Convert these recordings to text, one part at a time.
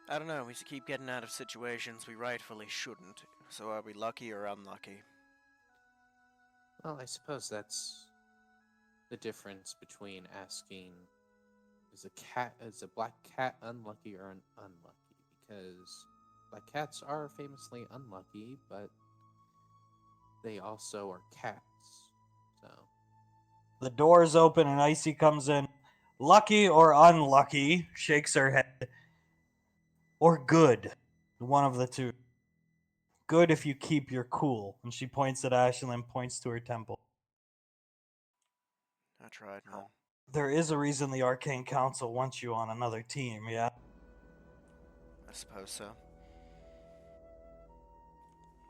I don't know, we keep getting out of situations we rightfully shouldn't. So are we lucky or unlucky? Well, I suppose that's the difference between asking is a black cat unlucky or unlucky? Because black cats are famously unlucky, but they also are cats. So, The doors open and Icy comes in. Lucky or unlucky, shakes her head. Or good. One of the two. Good if you keep your cool. And she points at Ashley and points to her temple. I tried, man. There is a reason the Arcane Council wants you on another team, yeah? I suppose so.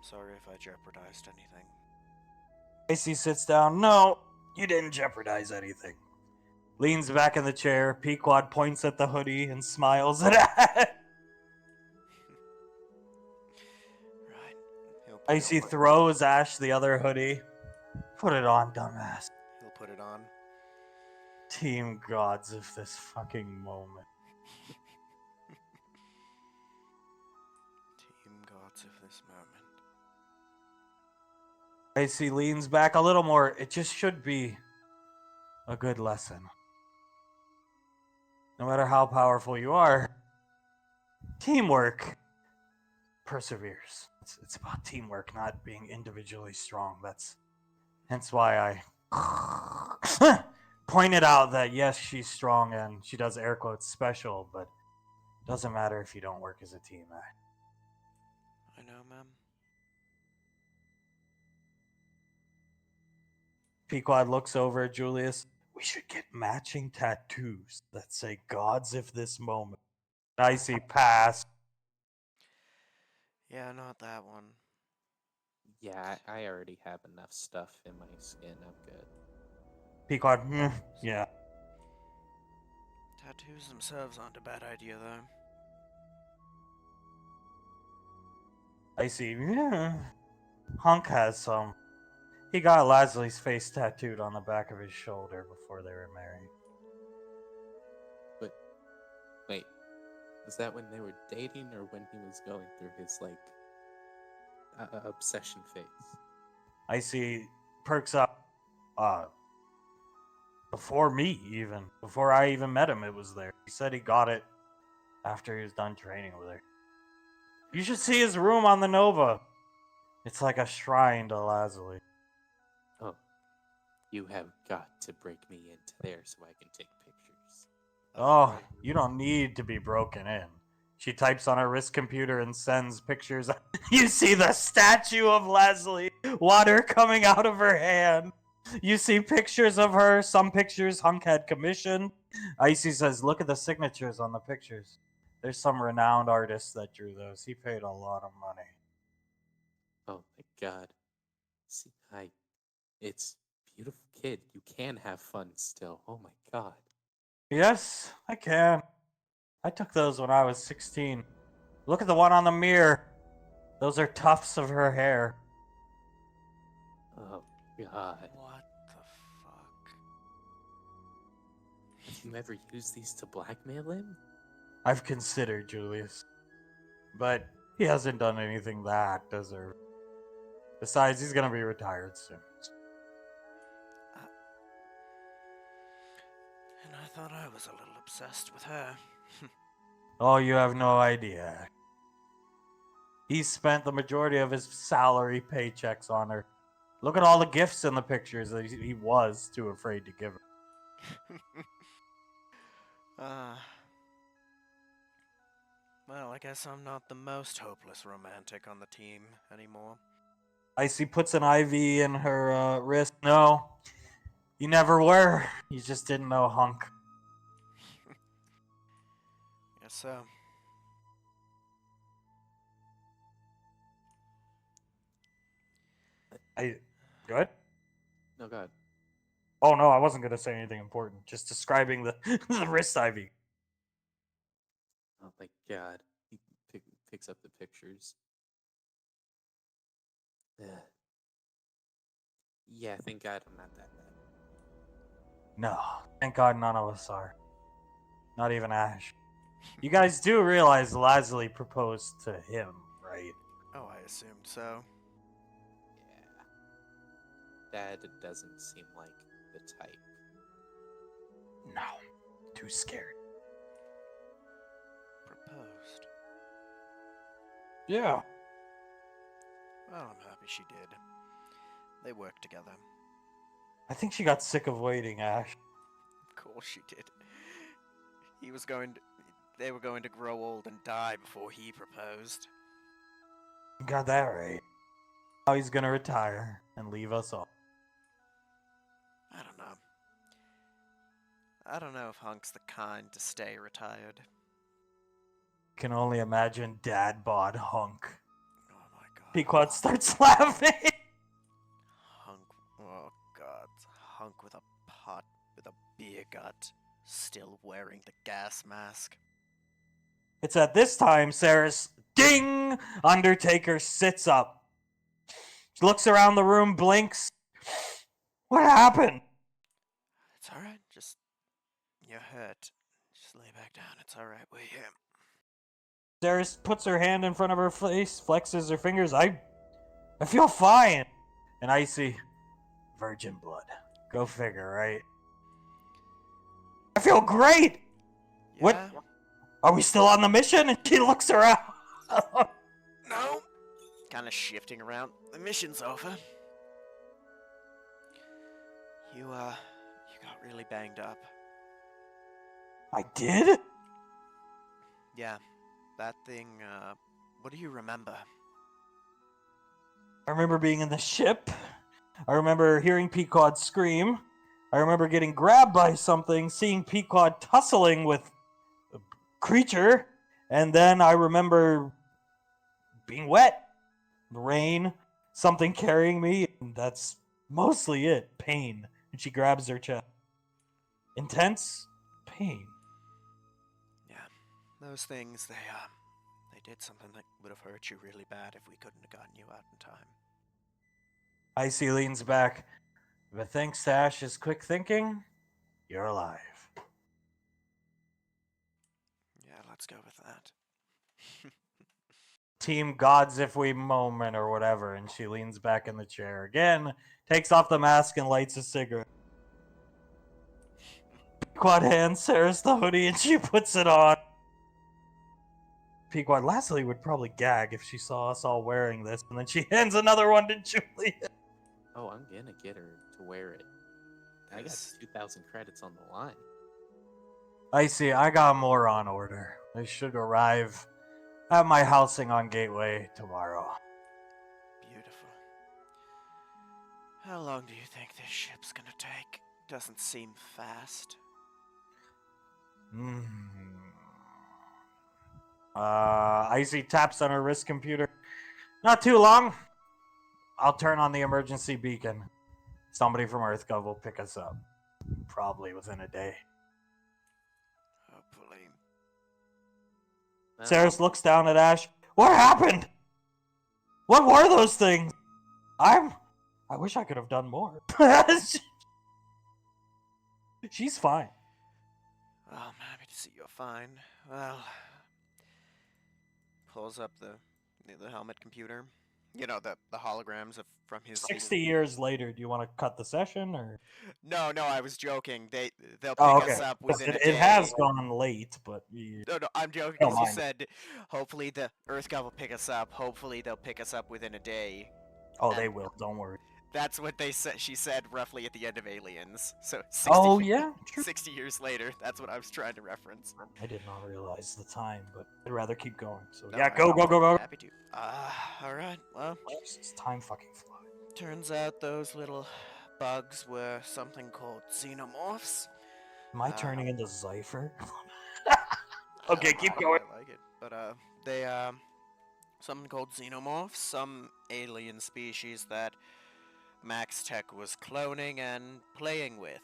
Sorry if I jeopardized anything. Icy sits down. No, you didn't jeopardize anything. Leans back in the chair. Pequod points at the hoodie and smiles at it. Right. Icy throws Ash the other hoodie. Put it on, dumbass. He'll put it on. Team gods of this fucking moment. Team gods of this moment. Icy leans back a little more. It just should be a good lesson. No matter how powerful you are, teamwork perseveres. It's about teamwork, not being individually strong. That's hence why I pointed out that yes, she's strong and she does air quotes special, but it doesn't matter if you don't work as a team. I know, ma'am. Pequod looks over at Julius. We should get matching tattoos that say gods of this moment. Icy pass. Yeah, not that one. yeah, I already have enough stuff in my skin. I'm good. Pequod, yeah. Tattoos themselves aren't a bad idea, though. Icy, yeah. Hunk has some. He got Lasley's face tattooed on the back of his shoulder before they were married. But wait, was that when they were dating or when he was going through his like obsession phase? Icy perks up. Before me, even. Before I even met him, it was there. He said he got it after he was done training with her. You should see his room on the Nova. It's like a shrine to Lasley. Oh, you have got to break me into there so I can take pictures. Oh, you don't need to be broken in. She types on her wrist computer and sends pictures. You see the statue of Leslie, water coming out of her hand. You see pictures of her, some pictures Hunk had commissioned. Icy says, look at the signatures on the pictures. There's some renowned artist that drew those. He paid a lot of money. Oh my god. See, it's beautiful kid. You can have fun still. Oh my god. Yes, I can. I took those when I was 16. Look at the one on the mirror. Those are tufts of her hair. Oh god. What the fuck? Have you ever used these to blackmail him? I've considered Julius. But he hasn't done anything that deserved. Besides, he's gonna be retired soon. And I thought I was a little obsessed with her. Oh, you have no idea. He spent the majority of his salary paychecks on her. Look at all the gifts in the pictures that he was too afraid to give her. Well, I guess I'm not the most hopeless romantic on the team anymore. Icy puts an IV in her wrist. No, you never were. You just didn't know Hunk. Guess so. Good? No god. Oh no, I wasn't gonna say anything important. Just describing the, the wrist IV. Oh my god. He picks up the pictures. Ugh. Yeah, thank god I'm not that bad. No, thank God none of us are. Not even Ash. You guys do realize Leslie proposed to him, right? Oh, I assumed so. Yeah. Dad doesn't seem like the type. No. Too scared. Proposed. Yeah. Well, I'm happy she did. They worked together. I think she got sick of waiting, Ash. Of course she did. They were going to grow old and die before he proposed. You got that right. Now he's gonna retire and leave us all. I don't know. I don't know if Hunk's the kind to stay retired. Can only imagine Dad bod Hunk. Oh my god. Pequod starts laughing. Hunk. Oh god. Hunk with a pot with a beer gut. Still wearing the gas mask. It's at this time Sarah's ding! Undertaker sits up. She looks around the room, blinks. What happened? It's alright, just. You're hurt. Just lay back down, it's alright, we're here. Sarah puts her hand in front of her face, flexes her fingers. I feel fine. And icy virgin blood. Go figure, right? I feel great! What? Yeah? Are we still on the mission? And she looks around. No? Kinda shifting around. The mission's over. You got really banged up. I did? Yeah. That thing, what do you remember? I remember being in the ship. I remember hearing Pequod scream. I remember getting grabbed by something, seeing Pequod tussling with a creature, and then I remember being wet. The rain, something carrying me, and that's mostly it. Pain. And she grabs her chest. Intense pain. Yeah. Those things, they did something that would have hurt you really bad if we couldn't have gotten you out in time. Icy leans back. But thanks to Ash's quick thinking, you're alive. Yeah, let's go with that. Team Gods If We moment or whatever, and she leans back in the chair again, takes off the mask and lights a cigarette. Pequod hands Sarah's the hoodie and she puts it on. Pequod Leslie would probably gag if she saw us all wearing this, and then she hands another one to Julia. Oh, I'm gonna get her to wear it. I got Yes. 2,000 credits on the line. I see, I got more on order. They should arrive at my housing on Gateway tomorrow. Beautiful. How long do you think this ship's gonna take? Doesn't seem fast. Icy taps on her wrist computer. Not too long. I'll turn on the emergency beacon. Somebody from EarthGov will pick us up. Probably within a day. Hopefully. Saris looks down at Ash. What happened? What were those things? I wish I could have done more. She's fine. Oh, I'm happy to see you're fine. Well, pulls up the helmet computer. You know, the holograms from his 60 years later, do you want to cut the session or? No, I was joking. They'll pick Oh, us okay. up within a It day. has gone late, but No, I'm joking Don't because you mind. said hopefully the EarthGov will pick us up. Hopefully they'll pick us up within a day. oh, they will. Don't worry. That's what they said. She said roughly at the end of Aliens. So 60, Oh yeah, true. 60 years later. That's what I was trying to reference. I did not realize the time, but I'd rather keep going. So No, yeah, I'm go. Happy to. All right. Well, Jesus, time fucking flies. turns out those little bugs were something called xenomorphs. Am I turning into Zypher? I Okay, don't keep know, going. I like it. But they something called xenomorphs, some alien species that Max Tech was cloning and playing with.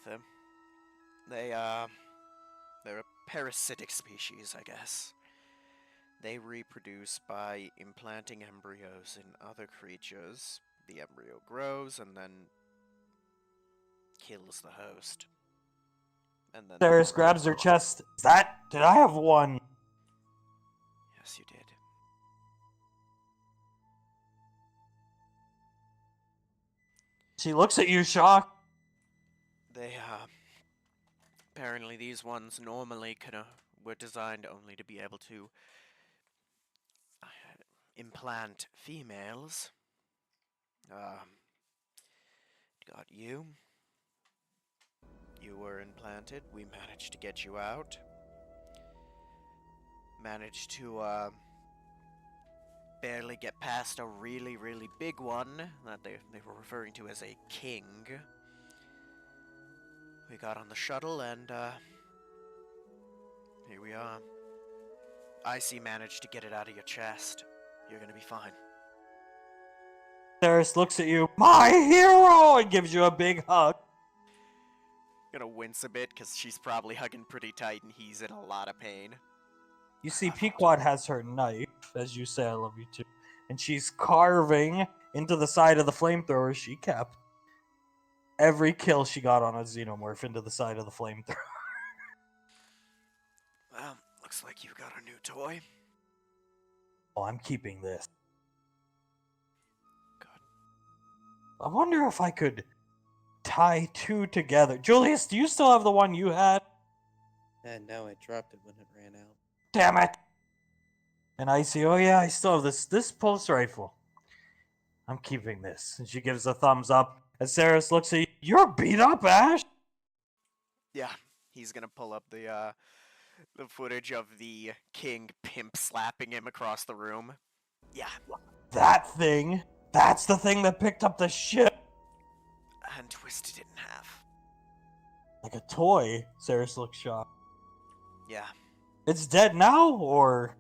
They're a parasitic species, I guess. They reproduce by implanting embryos in other creatures. The embryo grows and then kills the host. And then Saris grabs her chest. Did I have one Yes, you did. She looks at you shocked. They, apparently these ones normally were designed only to be able to implant females. Got you. You were implanted. We managed to get you out. Managed to, barely get past a really, really big one that they were referring to as a king. We got on the shuttle and, here we are. Icy managed to get it out of your chest. You're gonna be fine. Ceres looks at you, my hero, and gives you a big hug. Gonna wince a bit because she's probably hugging pretty tight and he's in a lot of pain. You see, Pequod has her knife, as you say, I love you too, and she's carving into the side of the flamethrower she kept. Every kill she got on a xenomorph into the side of the flamethrower. Well, looks like you got a new toy. Oh, I'm keeping this. Good. I wonder if I could tie two together. Julius, do you still have the one you had? No, I dropped it when it ran out. Damn it! And Icy, oh yeah, I still have this pulse rifle. I'm keeping this. And she gives a thumbs up. As Ceres looks at you, you're beat up, Ash! Yeah, he's gonna pull up the footage of the king pimp slapping him across the room. Yeah. That thing, that's the thing that picked up the ship. And twisted it in half. Like a toy, Ceres looks shocked. Yeah. It's dead now, or?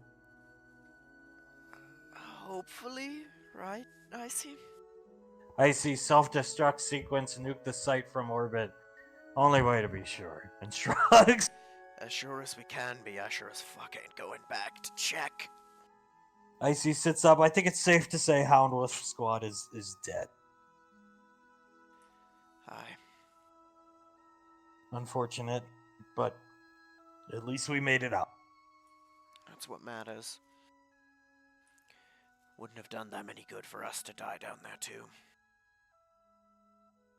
Hopefully, right, Icy? Icy self-destruct sequence, nuke the site from orbit. Only way to be sure. And shrugs. As sure as we can be, I sure as fuck ain't going back to check. Icy sits up. I think it's safe to say Hound Wolf Squad is dead. Aye. Unfortunate, but at least we made it out. That's what matters. Wouldn't have done them any good for us to die down there, too.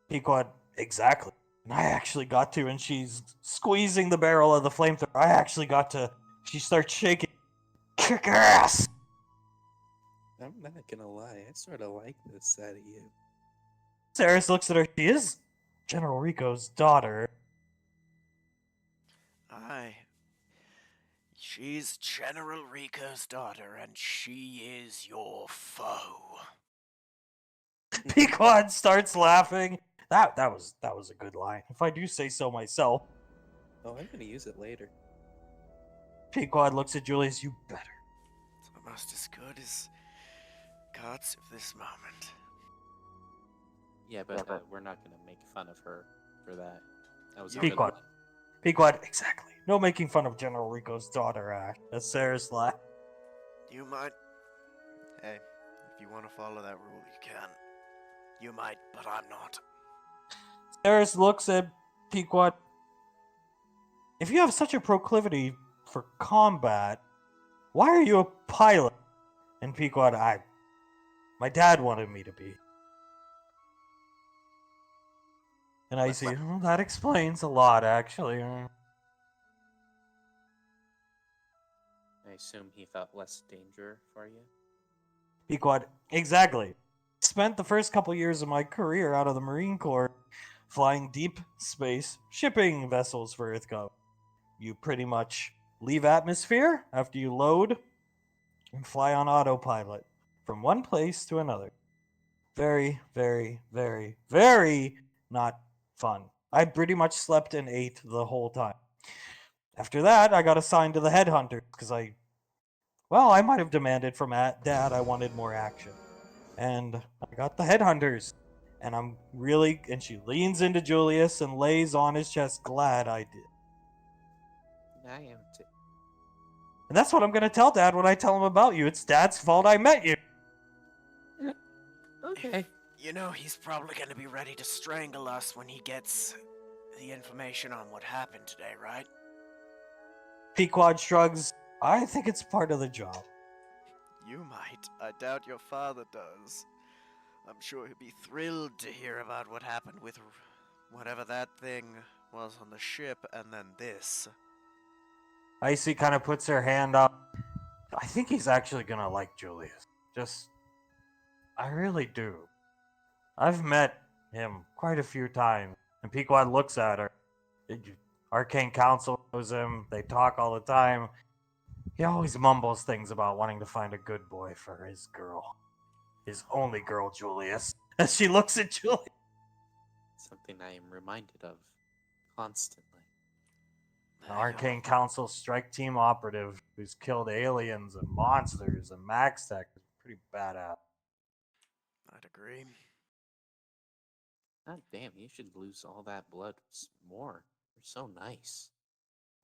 Pequod, exactly. And I actually got to, and she's squeezing the barrel of the flamethrower. I actually got to, she starts shaking. Kick her ass! I'm not gonna lie, I sort of like this side of you. Ceres looks at her. She is General Rico's daughter. Aye. She's General Rico's daughter, and she is your foe. Pequod starts laughing. That was a good line, if I do say so myself. Oh, I'm gonna use it later. Pequod looks at Julius. You better. It's almost as good as gods of this moment. Yeah, but we're not gonna make fun of her for that. That was a Pequod. good one. Pequod, exactly. No making fun of General Rico's daughter, Ash. As Ceres laugh. You might... Hey, if you want to follow that rule, you can. You might, but I'm not. Ceres looks at Pequod. If you have such a proclivity for combat, why are you a pilot? And Pequod, my dad wanted me to be. And I see, oh, that explains a lot, actually. I assume he felt less danger for you. Pequod, exactly. Spent the first couple years of my career out of the Marine Corps flying deep space shipping vessels for EarthGov. You pretty much leave atmosphere after you load and fly on autopilot from one place to another. Very, very, very, very not fun. I pretty much slept and ate the whole time. After that, I got assigned to the Headhunters because I might have demanded from Dad I wanted more action. And I got the Headhunters. And and she leans into Julius and lays on his chest, glad I did. I am too. And that's what I'm going to tell Dad when I tell him about you. It's Dad's fault I met you. Okay. You know, he's probably gonna be ready to strangle us when he gets the information on what happened today, right? Pequod shrugs. I think it's part of the job. You might. I doubt your father does. I'm sure he'd be thrilled to hear about what happened with whatever that thing was on the ship, and then this. Icy kind of puts her hand up. I think he's actually gonna like Julius. I really do. I've met him quite a few times, and Pequod looks at her. Arcane Council knows him. They talk all the time. He always mumbles things about wanting to find a good boy for his girl. His only girl, Julius. As she looks at Julius. Something I am reminded of constantly. An Arcane Council strike team operative who's killed aliens and monsters and Max Tech is pretty badass. I'd agree. God damn, you should lose all that blood more. You're so nice.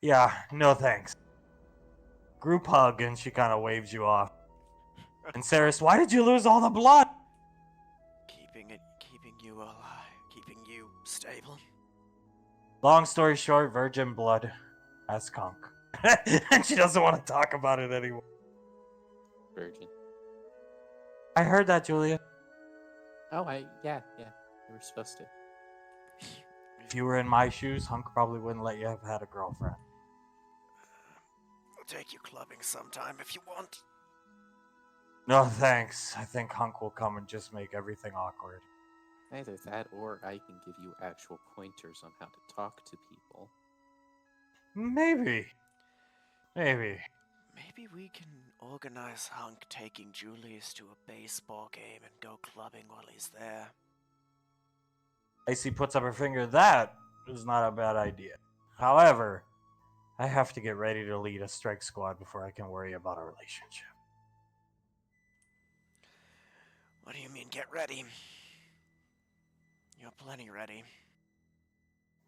Yeah, no thanks. Group hug, and she kind of waves you off. And Saris, why did you lose all the blood? Keeping you alive, keeping you stable. Long story short, virgin blood. Ask Conk. And she doesn't want to talk about it anymore. Virgin. I heard that, Julia. Oh, yeah. You were supposed to. If you were in my shoes, Hunk probably wouldn't let you have had a girlfriend. I'll take you clubbing sometime if you want. No thanks. I think Hunk will come and just make everything awkward. Either that, or I can give you actual pointers on how to talk to people. Maybe. Maybe we can organize Hunk taking Julius to a baseball game and go clubbing while he's there. Icy puts up her finger. That is not a bad idea. However, I have to get ready to lead a strike squad before I can worry about a relationship. What do you mean, get ready? You're plenty ready.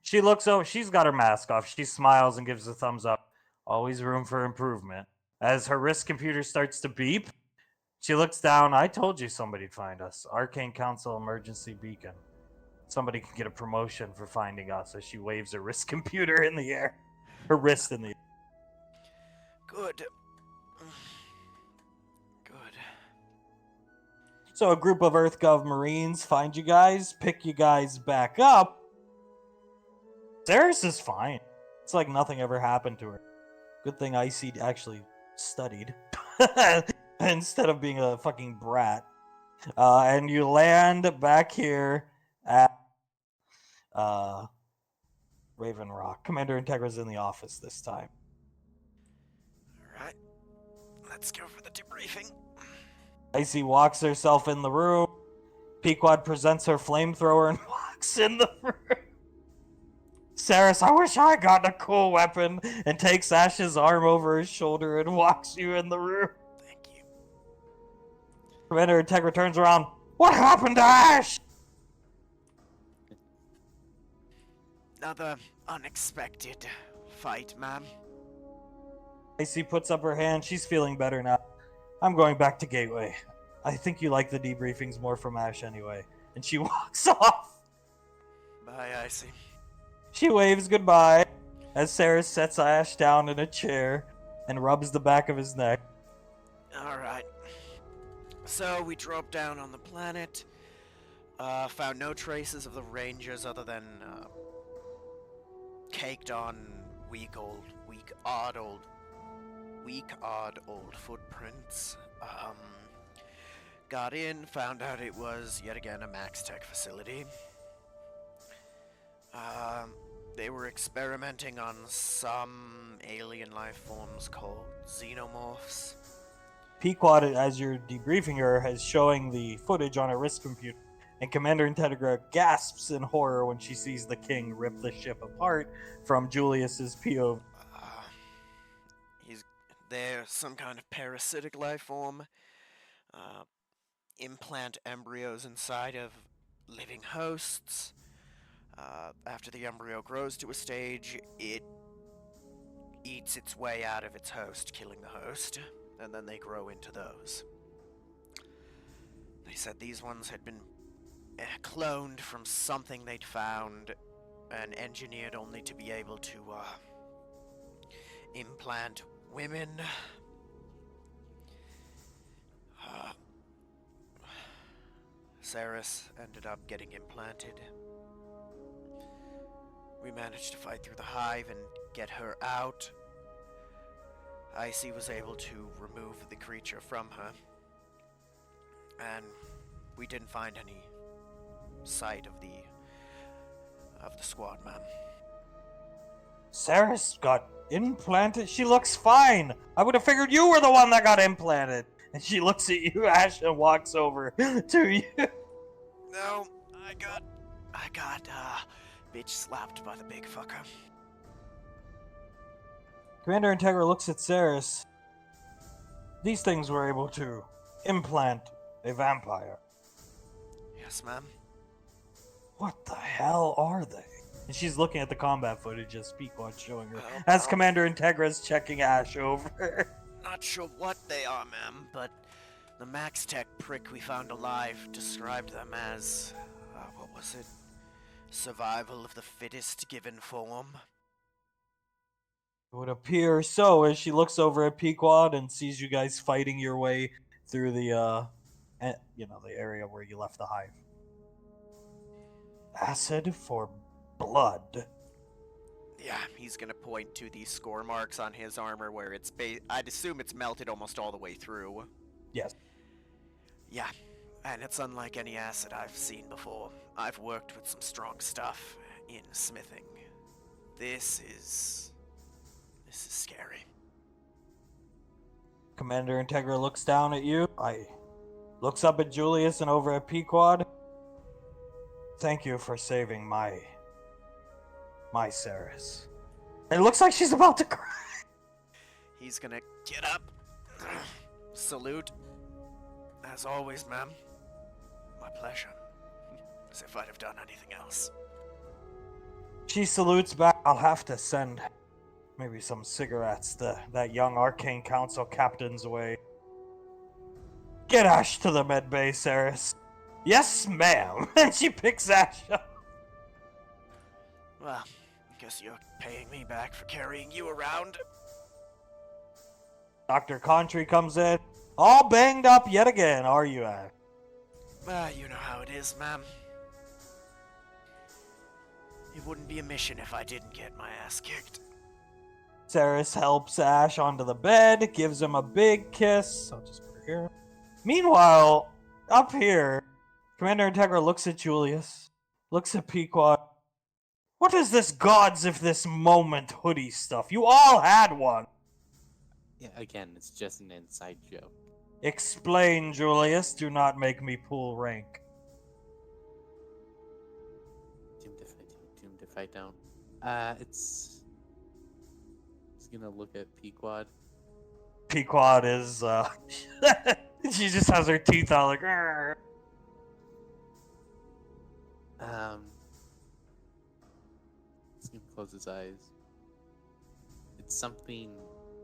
She looks over. She's got her mask off. She smiles and gives a thumbs up. Always room for improvement. As her wrist computer starts to beep, she looks down. I told you somebody'd find us. Arcane Council emergency beacon. Somebody can get a promotion for finding us. As she waves her wrist computer in the air. Her wrist in the air. Good. So a group of EarthGov Marines find you guys, pick you guys back up. Saris is fine. It's like nothing ever happened to her. Good thing Icy actually studied instead of being a fucking brat. And you land back here at Raven Rock. Commander Integra's in the office this time. Alright. Let's go for the debriefing. Icy walks herself in the room. Pequod presents her flamethrower and walks in the room. Saris, I wish I got a cool weapon, and takes Ash's arm over his shoulder and walks you in the room. Thank you. Commander Integra turns around. What happened to Ash? Another unexpected fight, ma'am. Icy puts up her hand. She's feeling better now. I'm going back to Gateway. I think you like the debriefings more from Ash anyway. And she walks off. Bye, Icy. She waves goodbye as Sarah sets Ash down in a chair and rubs the back of his neck. Alright. So we dropped down on the planet. Found no traces of the Rangers other than caked on weak-odd old footprints. Got in, found out it was yet again a Max Tech facility. They were experimenting on some alien life forms called xenomorphs. Pequod, as you're debriefing her, is showing the footage on her wrist computer, and Commander Integra gasps in horror when she sees the King rip the ship apart from Julius's POV. They're some kind of parasitic life form. Implant embryos inside of living hosts. After the embryo grows to a stage, it eats its way out of its host, killing the host, and then they grow into those. They said these ones had been cloned from something they'd found and engineered only to be able to implant women. Saris ended up getting implanted. We managed to fight through the hive and get her out. Icy was able to remove the creature from her. And we didn't find any sight of the squad, ma'am. Saris got implanted? She looks fine! I would have figured you were the one that got implanted! And she looks at you, Ash, and walks over to you. No, I got bitch slapped by the big fucker. Commander Integra looks at Saris. These things were able to implant a vampire. Yes, ma'am. What the hell are they? And she's looking at the combat footage as Pequod's showing her. Well, As Commander Integra's checking Ash over. Not sure what they are, ma'am, but the Max Tech prick we found alive described them as, what was it? Survival of the fittest given form. It would appear so as she looks over at Pequod and sees you guys fighting your way through the, the area where you left the hive. Acid for blood. Yeah, he's gonna point to the score marks on his armor where it's I'd assume it's melted almost all the way through. Yes. Yeah, and it's unlike any acid I've seen before. I've worked with some strong stuff in smithing. This is scary. Commander Integra looks down at you. Looks up at Julius and over at Pequod. Thank you for saving my Saris. It looks like she's about to cry. He's gonna get up. Salute. As always, ma'am. My pleasure. As if I'd have done anything else. She salutes back. I'll have to send maybe some cigarettes that young Arcane Council captain's way. Get Ash to the med bay, Saris. Yes, ma'am. And she picks Ash up. Well, I guess you're paying me back for carrying you around. Dr. Contry comes in. All banged up yet again, are you, Ash? You know how it is, ma'am. It wouldn't be a mission if I didn't get my ass kicked. Saris helps Ash onto the bed, gives him a big kiss. I'll just put her here. Meanwhile, up here, Commander Integra looks at Julius, looks at Pequod. What is this gods if this moment hoodie stuff? You all had one. Yeah, again, it's just an inside joke. Explain, Julius. Do not make me pull rank. Doomed if I don't. It's gonna look at Pequod. Pequod is, she just has her teeth out like, "Arr." He's gonna close his eyes. It's something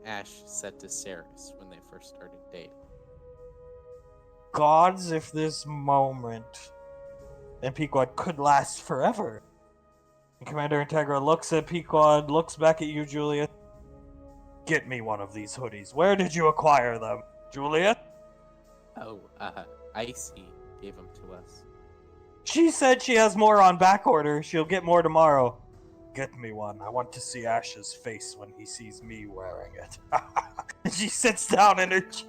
Ash said to Saris when they first started dating. Gods if this moment. And Pequod could last forever. And Commander Integra looks at Pequod, looks back at you, Julius. Get me one of these hoodies. Where did you acquire them, Julius? Oh, Icy gave them to us. She said she has more on back order. She'll get more tomorrow. Get me one. I want to see Ash's face when he sees me wearing it. She sits down in her chair.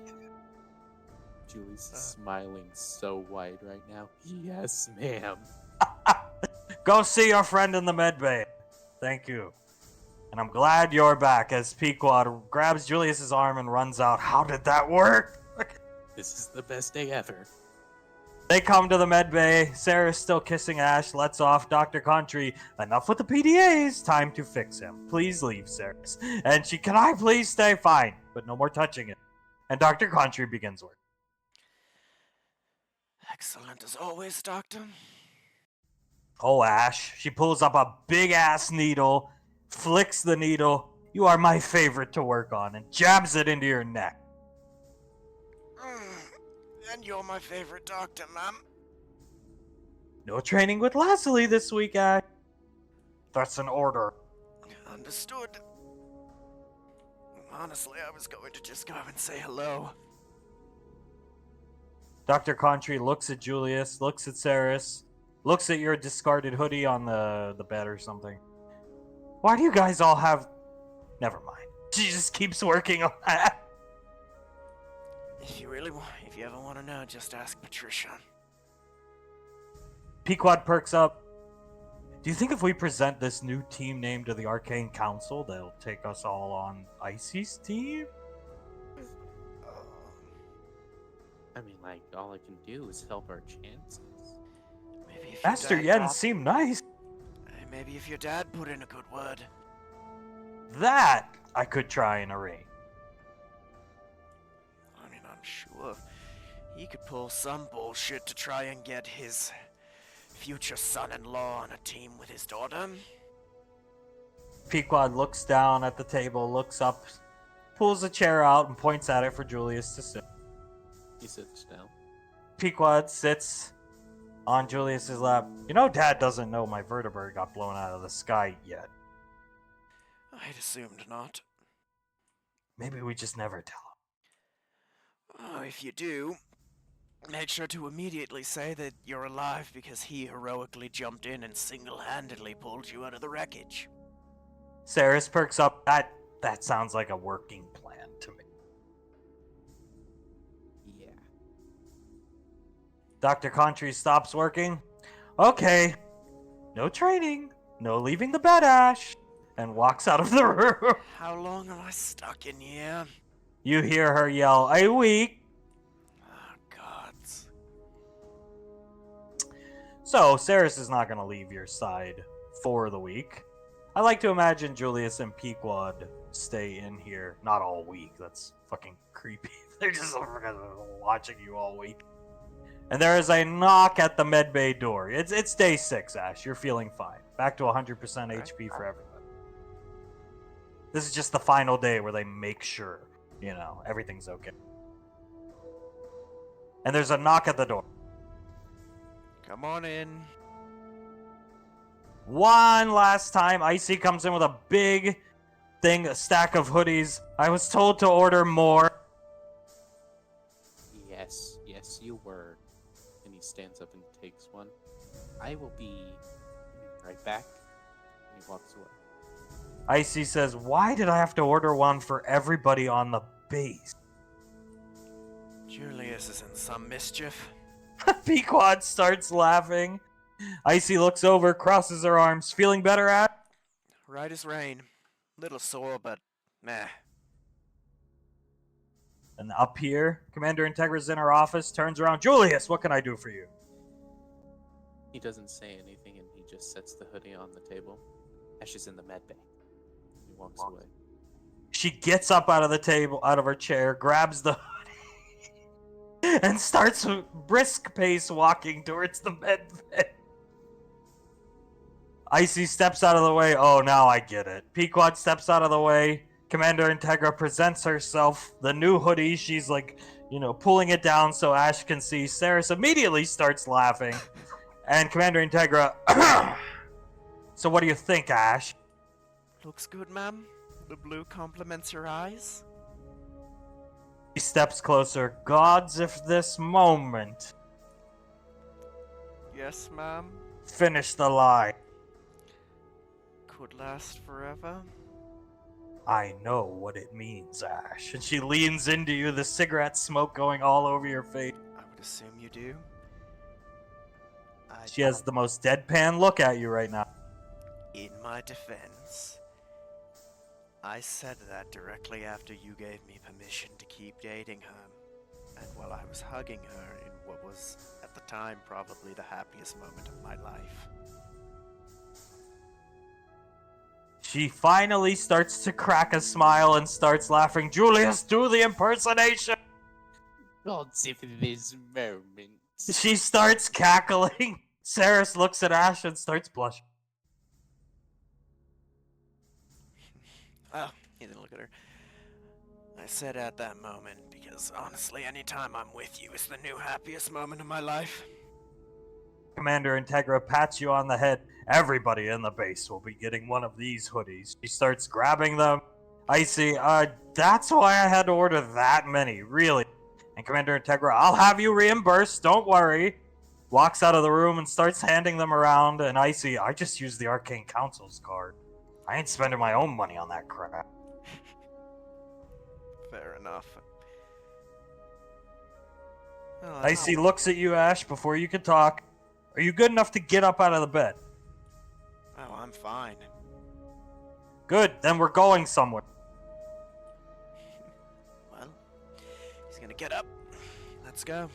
Julie's smiling so wide right now. Yes, ma'am. Go see your friend in the med bay. Thank you. And I'm glad you're back as Pequod grabs Julius's arm and runs out. How did that work? This is the best day ever. They come to the med bay. Sarah's still kissing Ash. Lets off Dr. Contry. Enough with the PDAs. Time to fix him. Please leave, Sarah. And can I please stay? Fine. But no more touching it. And Dr. Contry begins work. Excellent as always, Doctor. Oh, Ash. She pulls up a big-ass needle, flicks the needle. You are my favorite to work on, and jabs it into your neck. And you're my favorite doctor, ma'am. No training with Leslie this week, Ash. That's an order. Understood. Honestly, I was going to just go and say hello. Dr. Contry looks at Julius, looks at Saris, looks at your discarded hoodie on the bed or something. Why do you guys all have... Never mind. She just keeps working on that. If you ever want to know, just ask Patricia. Pequod perks up. Do you think if we present this new team name to the Arcane Council, they'll take us all on Icy's team? I mean, like, all I can do is help our chances. Maybe if Master Yen seemed nice. Maybe if your dad put in a good word. That I could try and arrange. I mean, I'm sure he could pull some bullshit to try and get his future son-in-law on a team with his daughter. Pequod looks down at the table, looks up, pulls a chair out, and points at it for Julius to sit. He sits down. Pequod sits on Julius's lap. You know, Dad doesn't know my vertebrae got blown out of the sky yet. I'd assumed not. Maybe we just never tell him. Oh, if you do, make sure to immediately say that you're alive because he heroically jumped in and single-handedly pulled you out of the wreckage. Saris perks up. That sounds like a working plan to me. Yeah. Dr. Contry stops working. Okay. No training. No leaving the bed, Ash. And walks out of the room. How long am I stuck in here? You hear her yell, "A week." Oh, gods. So, Saris is not going to leave your side for the week. I like to imagine Julius and Pequod stay in here, not all week. That's fucking creepy. They're just watching you all week. And there is a knock at the medbay door. It's day 6, Ash. You're feeling fine. Back to 100% HP for everybody. This is just the final day where they make sure, everything's okay. And there's a knock at the door. Come on in. One last time, Icy comes in with a big thing, a stack of hoodies. I was told to order more. Yes, you were. And he stands up and takes one. I will be right back. And he walks away. Icy says, why did I have to order one for everybody on the base? Julius is in some mischief. Pequod starts laughing. Icy looks over, crosses her arms. Feeling better, at? Right as rain. Little sore, but meh. And up here, Commander Integra's in her office, turns around. Julius, what can I do for you? He doesn't say anything and he just sets the hoodie on the table. Ash is in the med bay. He walks away. She gets up out of her chair, grabs the hoodie, and starts a brisk pace walking towards the med bay. Icy steps out of the way. Oh, now I get it. Pequod steps out of the way. Commander Integra presents herself, the new hoodie. She's pulling it down so Ash can see. Saris immediately starts laughing. And Commander Integra, so what do you think, Ash? Looks good, ma'am. The blue complements your eyes. He steps closer. Gods, if this moment. Yes, ma'am. Finish the line. Could last forever. I know what it means, Ash. And she leans into you, the cigarette smoke going all over your face. I would assume you do. She has the most deadpan look at you right now. In my defense, I said that directly after you gave me permission to keep dating her, and while I was hugging her in what was, at the time, probably the happiest moment of my life. She finally starts to crack a smile and starts laughing. Julius, do the impersonation! Gods, if this moment. She starts cackling. Saris looks at Ash and starts blushing. Oh, he didn't look at her. I said at that moment because, honestly, anytime I'm with you is the new happiest moment of my life. Commander Integra pats you on the head. Everybody in the base will be getting one of these hoodies. She starts grabbing them. Icy, that's why I had to order that many, really. And Commander Integra, I'll have you reimbursed, don't worry. Walks out of the room and starts handing them around, and Icy, I just used the Arcane Council's card. I ain't spending my own money on that crap. Fair enough. Well, Icy looks at you, Ash, before you can talk. Are you good enough to get up out of the bed? Oh, I'm fine. Good, then we're going somewhere. Well, he's gonna get up. Let's go.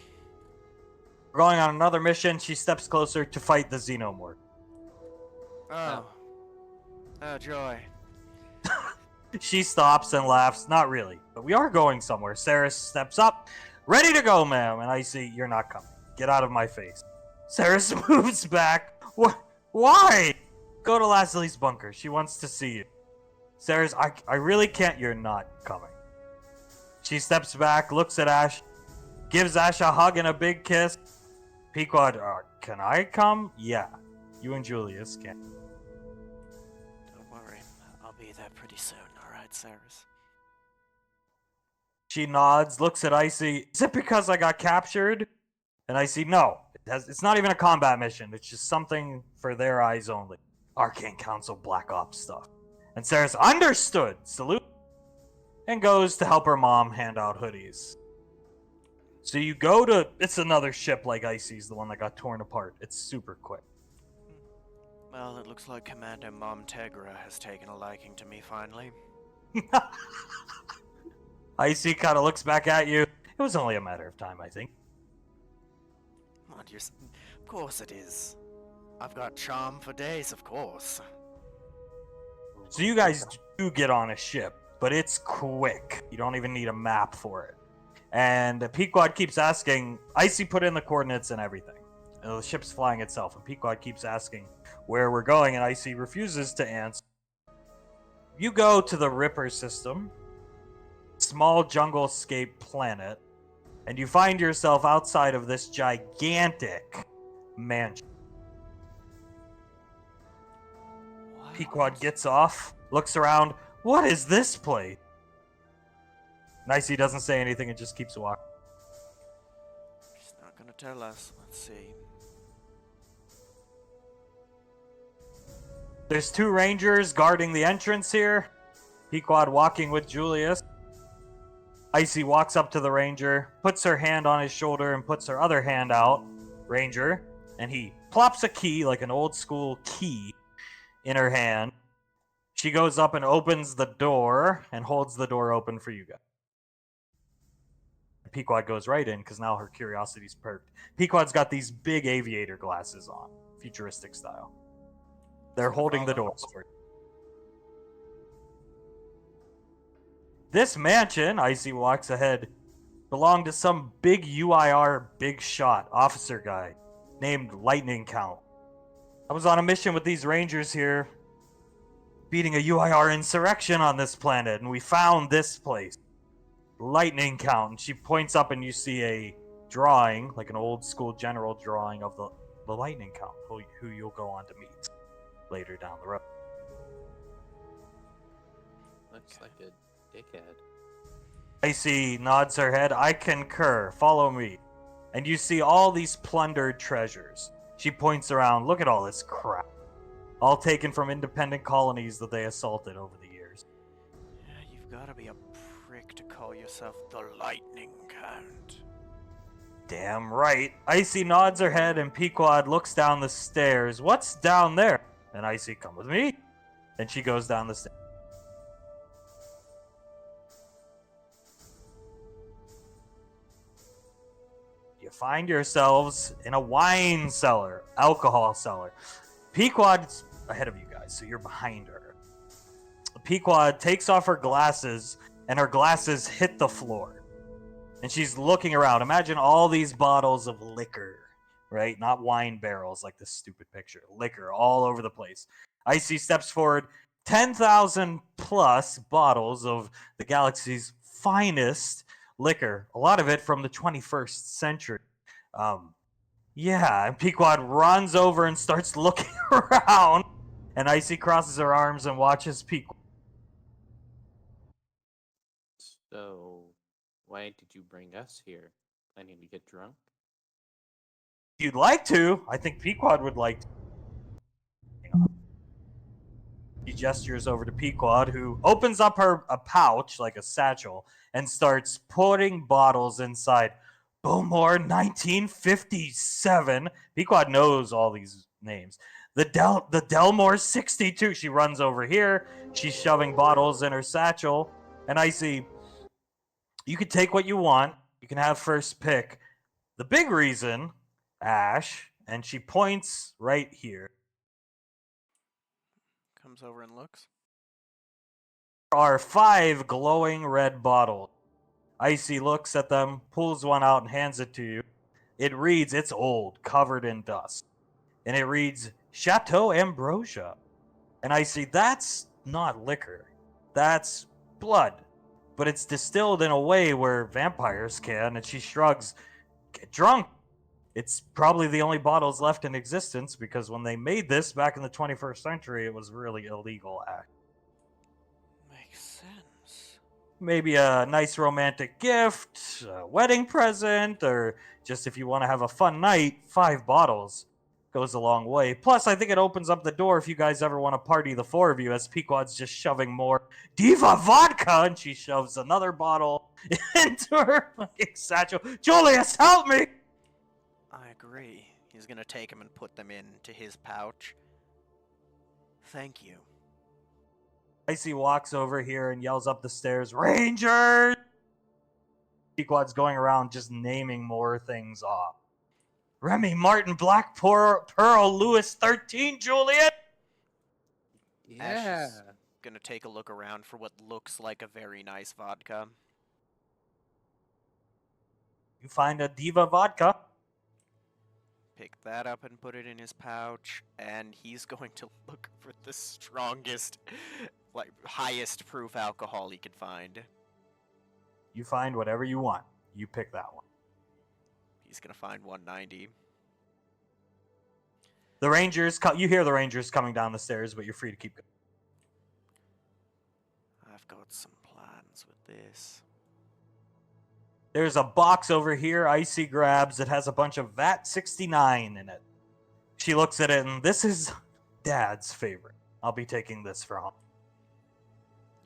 We're going on another mission. She steps closer to fight the Xenomorph. Oh. Oh, joy. She stops and laughs. Not really, but we are going somewhere. Saris steps up. Ready to go, ma'am. And Icy, you're not coming. Get out of my face. Saris moves back. What? Why? Go to Leslie's bunker. She wants to see you. Saris, I really can't. You're not coming. She steps back, looks at Ash, gives Ash a hug and a big kiss. Pequod, can I come? Yeah. You and Julius can. Don't worry. I'll be there pretty soon, alright, Saris? She nods, looks at Icy. Is it because I got captured? And Icy, no. It's not even a combat mission. It's just something for their eyes only. Arcane Council Black Ops stuff. And Saris, understood. Salute. And goes to help her mom hand out hoodies. So you go to... It's another ship like Icy's, the one that got torn apart. It's super quick. Well, it looks like Commander Mom Tegra has taken a liking to me finally. Icy kind of looks back at you. It was only a matter of time, I think. What, of course it is. I've got charm for days, of course. So you guys do get on a ship, but it's quick. You don't even need a map for it. And Pequod keeps asking, Icy put in the coordinates and everything. And the ship's flying itself, and Pequod keeps asking where we're going, and Icy refuses to answer. You go to the Ripper system, small jungle-scape planet, and you find yourself outside of this gigantic mansion. What? Pequod gets off, looks around. What is this place? Nicey doesn't say anything and just keeps walking. She's not gonna tell us. Let's see. There's 2 rangers guarding the entrance here. Pequod walking with Julius. Icy walks up to the ranger, puts her hand on his shoulder and puts her other hand out, ranger, and he plops a key, like an old school key, in her hand. She goes up and opens the door and holds the door open for you guys. Pequod goes right in because now her curiosity's perked. Pequod's got these big aviator glasses on, futuristic style. They're holding the doors for you. This mansion, Icy walks ahead, belonged to some big UIR big shot officer guy named Lightning Count. I was on a mission with these rangers here, beating a UIR insurrection on this planet, and we found this place. Lightning Count. And she points up and you see a drawing, like an old school general drawing of the Lightning Count, who you'll go on to meet later down the road. Looks like a dickhead. Icy nods her head. I concur. Follow me. And you see all these plundered treasures. She points around. Look at all this crap. All taken from independent colonies that they assaulted over the years. Yeah, you've gotta be a prick to call yourself the Lightning Count. Damn right. Icy nods her head and Pequod looks down the stairs. What's down there? And Icy, come with me. And she goes down the stairs. You find yourselves in a wine cellar, alcohol cellar. Pequod's ahead of you guys, so you're behind her. Pequod takes off her glasses, and her glasses hit the floor. And she's looking around. Imagine all these bottles of liquor, right? Not wine barrels like this stupid picture. Liquor all over the place. Icy steps forward. 10,000 plus bottles of the galaxy's finest liquor. A lot of it from the 21st century. Yeah, and Pequod runs over and starts looking around. And Icy crosses her arms and watches Pequod. So, Why did you bring us here? Planning to get drunk? If you'd like to, I think Pequod would like to. Hang on. He gestures over to Pequod, who opens up a pouch, like a satchel, and starts putting bottles inside. Bowmore 1957. Pequod knows all these names. The Delmore 62. She runs over here. She's shoving bottles in her satchel. And I see, you can take what you want. You can have first pick. The big reason, Ash, and she points right here, Comes over and looks. are 5 glowing red bottles. Icy looks at them, pulls one out, and hands it to you. It reads, it's old, covered in dust. And it reads, Chateau Ambrosia. And Icy, that's not liquor. That's blood. But it's distilled in a way where vampires can, and she shrugs, get drunk. It's probably the only bottles left in existence because when they made this back in the 21st century, it was really illegal act. Makes sense. Maybe a nice romantic gift, a wedding present, or just if you want to have a fun night, 5 bottles goes a long way. Plus, I think it opens up the door if you guys ever want to party, the 4 of you, as Pequod's just shoving more Diva vodka, and she shoves another bottle into her fucking satchel. Julius, help me! I agree. He's gonna take them and put them into his pouch. Thank you. Icy walks over here and yells up the stairs, Rangers! Pequod's going around just naming more things off. Remy Martin, Black Pearl, Lewis 13, Juliet! Yeah. Gonna take a look around for what looks like a very nice vodka. You find a Diva vodka. Pick that up and put it in his pouch, and he's going to look for the strongest, like, highest proof alcohol he can find. You find whatever you want. You pick that one. He's gonna find 190. The Rangers, you hear the Rangers coming down the stairs, but you're free to keep going. I've got some plans with this. There's a box over here Icy grabs. It has a bunch of VAT 69 in it. She looks at it, and this is Dad's favorite. I'll be taking this for home.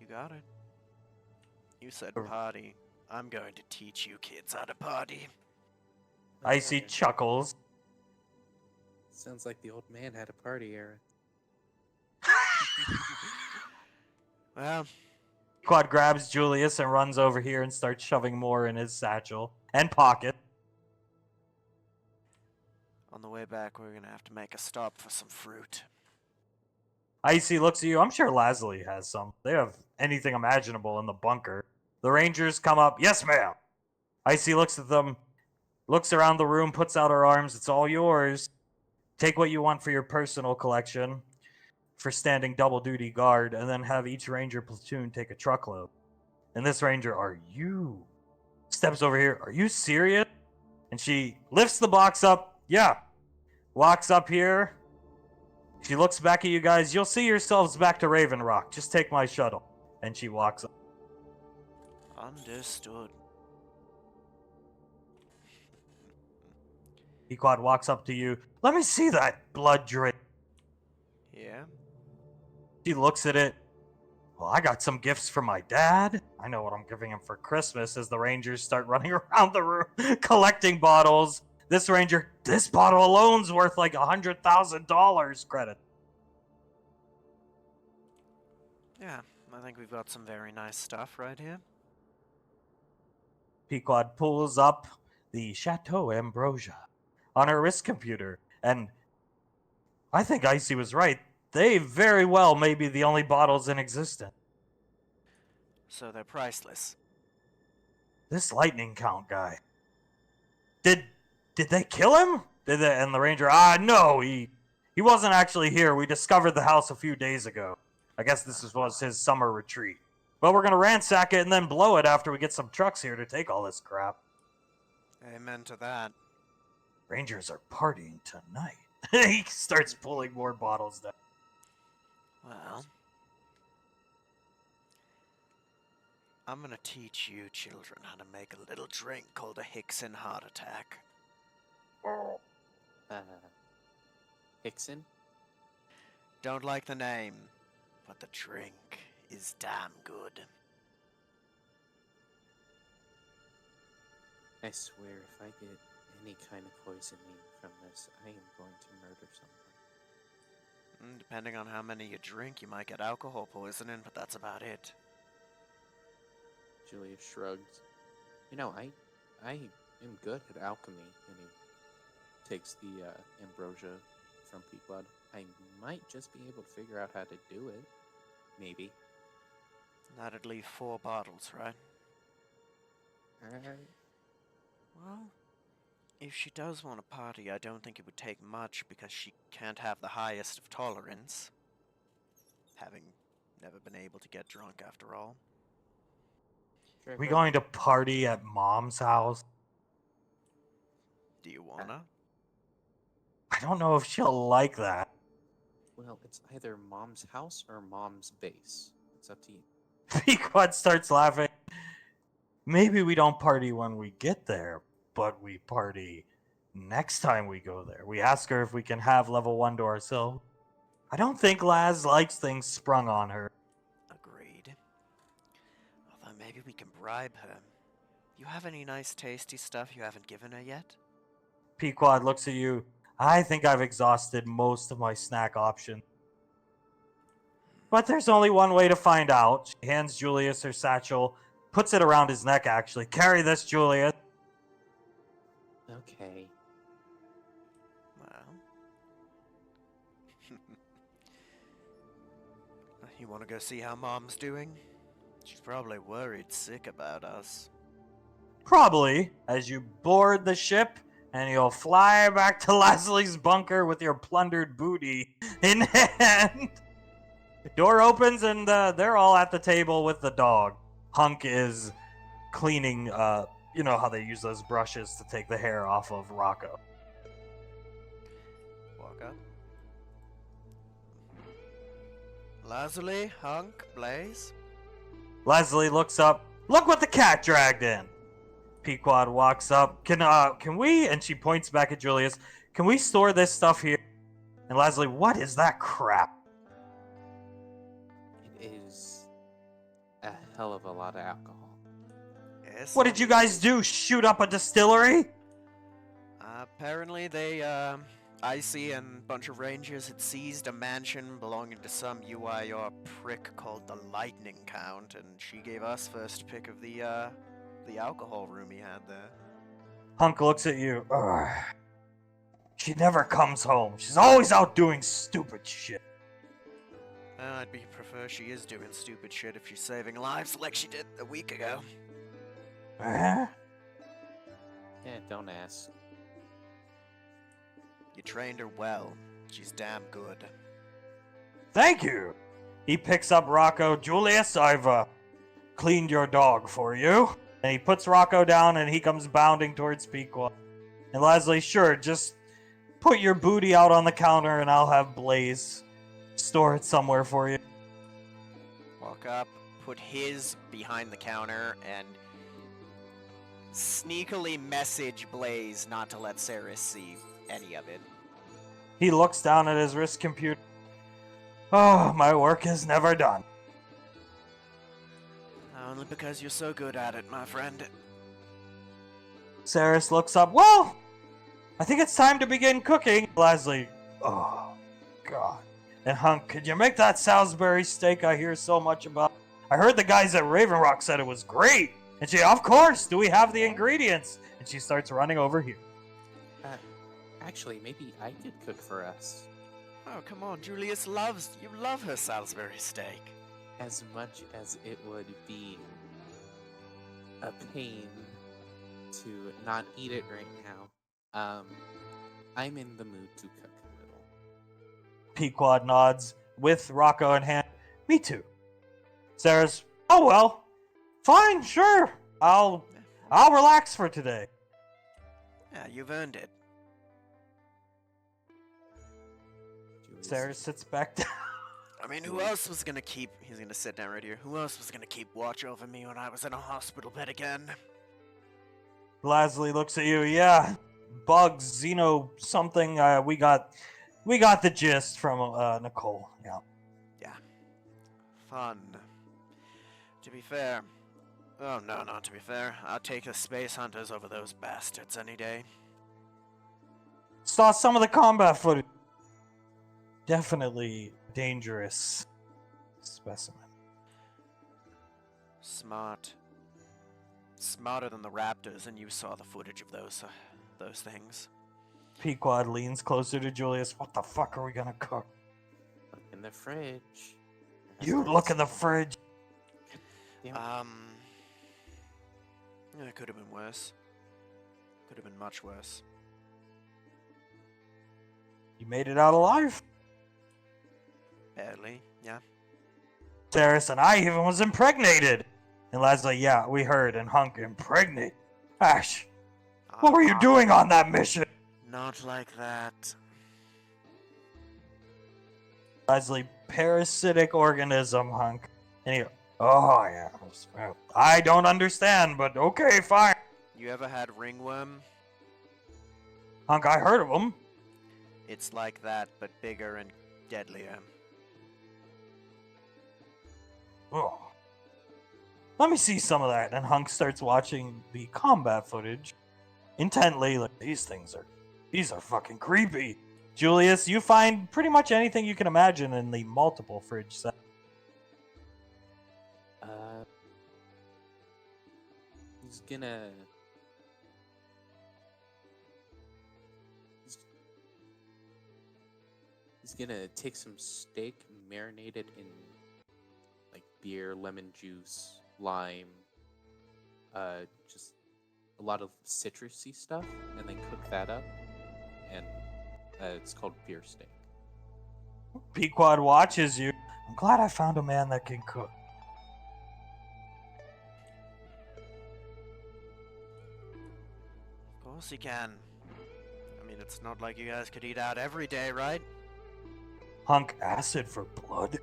You got it. You said party. I'm going to teach you kids how to party. Icy chuckles. Sounds like the old man had a party, Aaron. Well, Quad grabs Julius and runs over here and starts shoving more in his satchel and pocket. on the way back, we're gonna have to make a stop for some fruit. Icy looks at you. I'm sure Lasley has some. They have anything imaginable in the bunker. The Rangers come up. Yes, ma'am. Icy looks at them, looks around the room, puts out her arms. It's all yours. Take what you want for your personal collection for standing double duty guard, and then have each Ranger platoon take a truckload. And this Ranger, are you? Steps over here. Are you serious? And she lifts the box up. Yeah. Walks up here. She looks back at you guys. You'll see yourselves back to Raven Rock. Just take my shuttle. And she walks up. Understood. Pequod walks up to you. Let me see that blood drip. Yeah? She looks at it. Well, I got some gifts for my dad. I know what I'm giving him for Christmas as the Rangers start running around the room collecting bottles. This Ranger, this bottle alone's worth like $100,000 credit. Yeah, I think we've got some very nice stuff right here. Pequod pulls up the Chateau Ambrosia on her wrist computer, and I think Icy was right. They very well may be the only bottles in existence. So they're priceless. This lightning count guy. Did they kill him? And the Ranger, no, he wasn't actually here. We discovered the house a few days ago. I guess this was his summer retreat. But we're gonna ransack it and then blow it after we get some trucks here to take all this crap. Amen to that. Rangers are partying tonight. He starts pulling more bottles down. Well, I'm gonna teach you children how to make a little drink called a Hickson Heart Attack. Hickson? Don't like the name, but the drink is damn good. I swear, if I get any kind of poisoning from this, I am going to murder someone. Depending on how many you drink, you might get alcohol poisoning, but that's about it. Julius shrugs. You know, I am good at alchemy. And he takes the ambrosia from Pequod. I might just be able to figure out how to do it. Maybe. That'd leave 4 bottles, right? Alright. Well, if she does want to party, I don't think it would take much because she can't have the highest of tolerance. Having never been able to get drunk after all. We going to party at Mom's house? Do you wanna? I don't know if she'll like that. Well, it's either Mom's house or Mom's base. It's up to you. Pequod starts laughing. Maybe we don't party when we get there, but we party next time we go there. We ask her if we can have level 1 to ourselves. I don't think Laz likes things sprung on her. Agreed. Although maybe we can bribe her. You have any nice tasty stuff you haven't given her yet? Pequod looks at you. I think I've exhausted most of my snack options. But there's only one way to find out. She hands Julius her satchel, puts it around his neck actually. Carry this, Julius. Okay. Well. You want to go see how Mom's doing? She's probably worried sick about us. Probably, as you board the ship, and you'll fly back to Leslie's bunker with your plundered booty in hand. Door opens, and they're all at the table with the dog. Hunk is cleaning, you know how they use those brushes to take the hair off of Rocco. Walk up. Lazuli, Hunk, Blaze. Leslie looks up. Look what the cat dragged in. Pequod walks up. Can we? And she points back at Julius. Can we store this stuff here? And Leslie, what is that crap? It is a hell of a lot of alcohol. Yes. What did you guys do? Shoot up a distillery? Apparently they, Icy and a bunch of rangers had seized a mansion belonging to some UIR prick called the Lightning Count, and she gave us first pick of the alcohol room he had there. Hunk looks at you. Ugh. She never comes home. She's always out doing stupid shit. I'd prefer she is doing stupid shit if she's saving lives like she did a week ago. Huh? Yeah, don't ask. You trained her well. She's damn good. Thank you. He picks up Rocco. Julius, I've cleaned your dog for you. And he puts Rocco down and he comes bounding towards Pequod. And Leslie, sure, just put your booty out on the counter and I'll have Blaze store it somewhere for you. Walk up, put his behind the counter, and sneakily message Blaze not to let Saris see any of it. He looks down at his wrist computer. Oh, my work is never done. Only because you're so good at it, my friend. Saris looks up. Well, I think it's time to begin cooking. Leslie, oh, God. And Hunk, could you make that Salisbury steak I hear so much about? I heard the guys at Raven Rock said it was great. And she, of course, do we have the ingredients? And she starts running over here. Actually, maybe I could cook for us. Oh, come on, Julius you love her Salisbury steak. As much as it would be a pain to not eat it right now, I'm in the mood to cook a little. Pequod nods with Rocco in hand. Me too. Sarah's, oh well, fine, sure. I'll relax for today. Yeah, you've earned it. Julius, Sarah sits back down. I mean, who else was gonna keep... He's gonna sit down right here. Who else was gonna keep watch over me when I was in a hospital bed again? Lasley looks at you. Yeah, bugs, Xeno, something. We got the gist from Nicole. Yeah. Yeah. Fun. To be fair... Oh, no, not to be fair. I'll take the Space Hunters over those bastards any day. Saw some of the combat footage. Definitely dangerous specimen. Smart. Smarter than the Raptors, and you saw the footage of those things. Pequod leans closer to Julius. What the fuck are we gonna cook? Look in the fridge. You look in the fridge. Yeah, it could have been worse. Could have been much worse. You made it out alive. Barely, yeah. Saris and I even was impregnated. And Leslie, yeah, we heard. And Hunk impregnate. Ash, what were you doing on that mission? Not like that. Leslie, parasitic organism, Hunk. And he, oh yeah, I don't understand, but okay, fine. You ever had ringworm? Hunk, I heard of them. It's like that, but bigger and deadlier. Oh. Let me see some of that. And Hunk starts watching the combat footage intently. Like, these are fucking creepy. Julius, you find pretty much anything you can imagine in the multiple fridge set. He's gonna... He's gonna take some steak, marinate it in like beer, lemon juice, lime, just a lot of citrusy stuff, and then cook that up. And it's called beer steak. Pequod watches you. I'm glad I found a man that can cook. Of course he can. I mean, it's not like you guys could eat out every day, right? Hunk, acid for blood?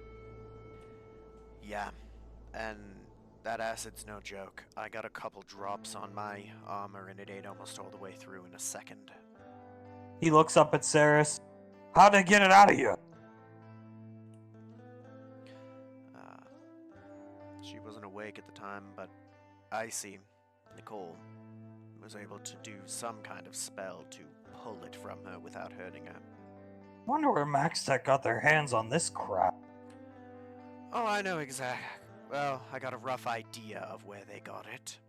Yeah, and that acid's no joke. I got a couple drops on my armor and it ate almost all the way through in a second. He looks up at Saris. How'd they get it out of you? She wasn't awake at the time, but Icy, Nicole, was able to do some kind of spell to pull it from her without hurting her. Wonder where Max Tech got their hands on this crap. Oh, I know exactly. Well, I got a rough idea of where they got it.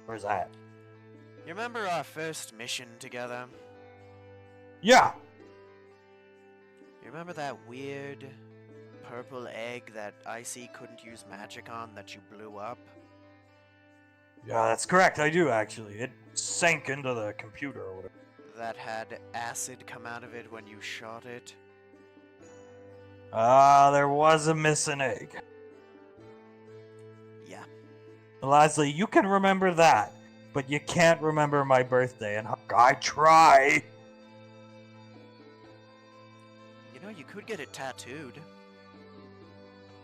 Where's that? You remember our first mission together? Yeah. You remember that weird purple egg that Icy couldn't use magic on that you blew up? Yeah, that's correct. I do, actually. It sank into the computer or whatever. That had acid come out of it when you shot it? There was a missing egg. Yeah. Leslie, you can remember that, but you can't remember my birthday, and I try. You know, you could get it tattooed.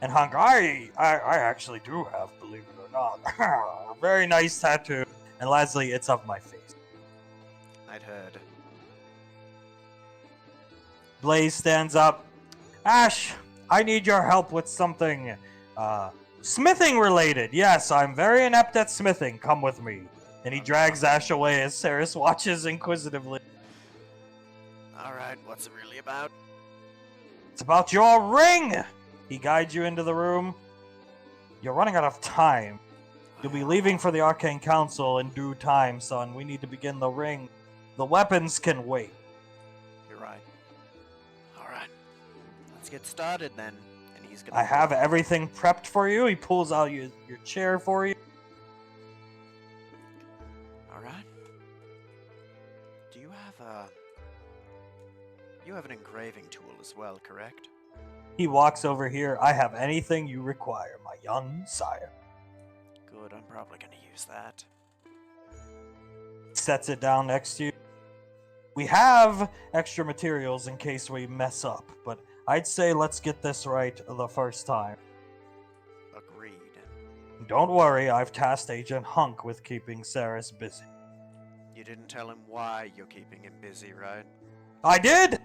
And Hunk, I actually do have, believe it or not, a very nice tattoo. And Leslie, it's of my face. I'd heard. Blaze stands up. Ash, I need your help with something, smithing related. Yes, I'm very inept at smithing. Come with me. And he drags Ash away as Saris watches inquisitively. Alright, what's it really about? It's about your ring! He guides you into the room. You're running out of time. You'll be leaving for the Arcane Council in due time, son. We need to begin the ring. The weapons can wait. You're right. Alright. Let's get started then. And he's gonna... I have everything prepped for you. He pulls out your chair for you. Alright. Do you have You have an engraving tool as well, correct? He walks over here. I have anything you require, my young sire. Good, I'm probably gonna use that. Sets it down next to you. We have extra materials in case we mess up, but I'd say let's get this right the first time. Agreed. Don't worry, I've tasked Agent Hunk with keeping Saris busy. You didn't tell him why you're keeping him busy, right? I did!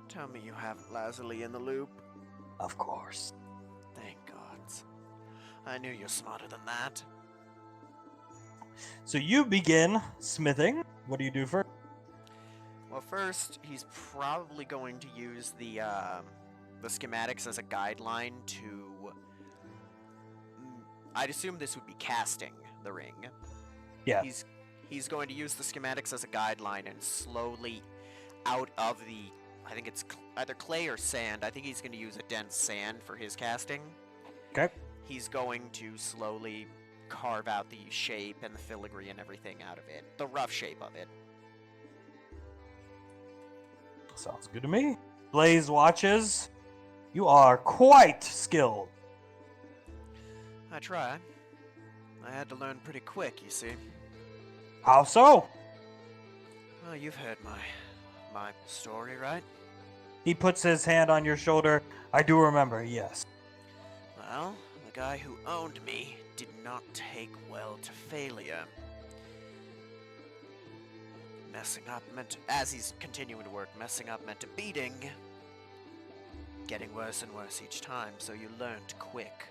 Tell me you have Lazuli in the loop. Of course. Thank gods. I knew you're smarter than that. So you begin smithing. What do you do first? Well, first, he's probably going to use the schematics as a guideline to... I'd assume this would be casting the ring. Yeah. He's going to use the schematics as a guideline and slowly out of the... I think it's either clay or sand. I think he's going to use a dense sand for his casting. Okay. He's going to slowly carve out the shape and the filigree and everything out of it. The rough shape of it. Sounds good to me. Blaze watches. You are quite skilled. I try. I had to learn pretty quick, you see. How so? Well, you've heard my story, right? He puts his hand on your shoulder. I do remember, yes. Well, the guy who owned me did not take well to failure. Messing up meant, as he's continuing to work, messing up meant a beating. Getting worse and worse each time, so you learned quick.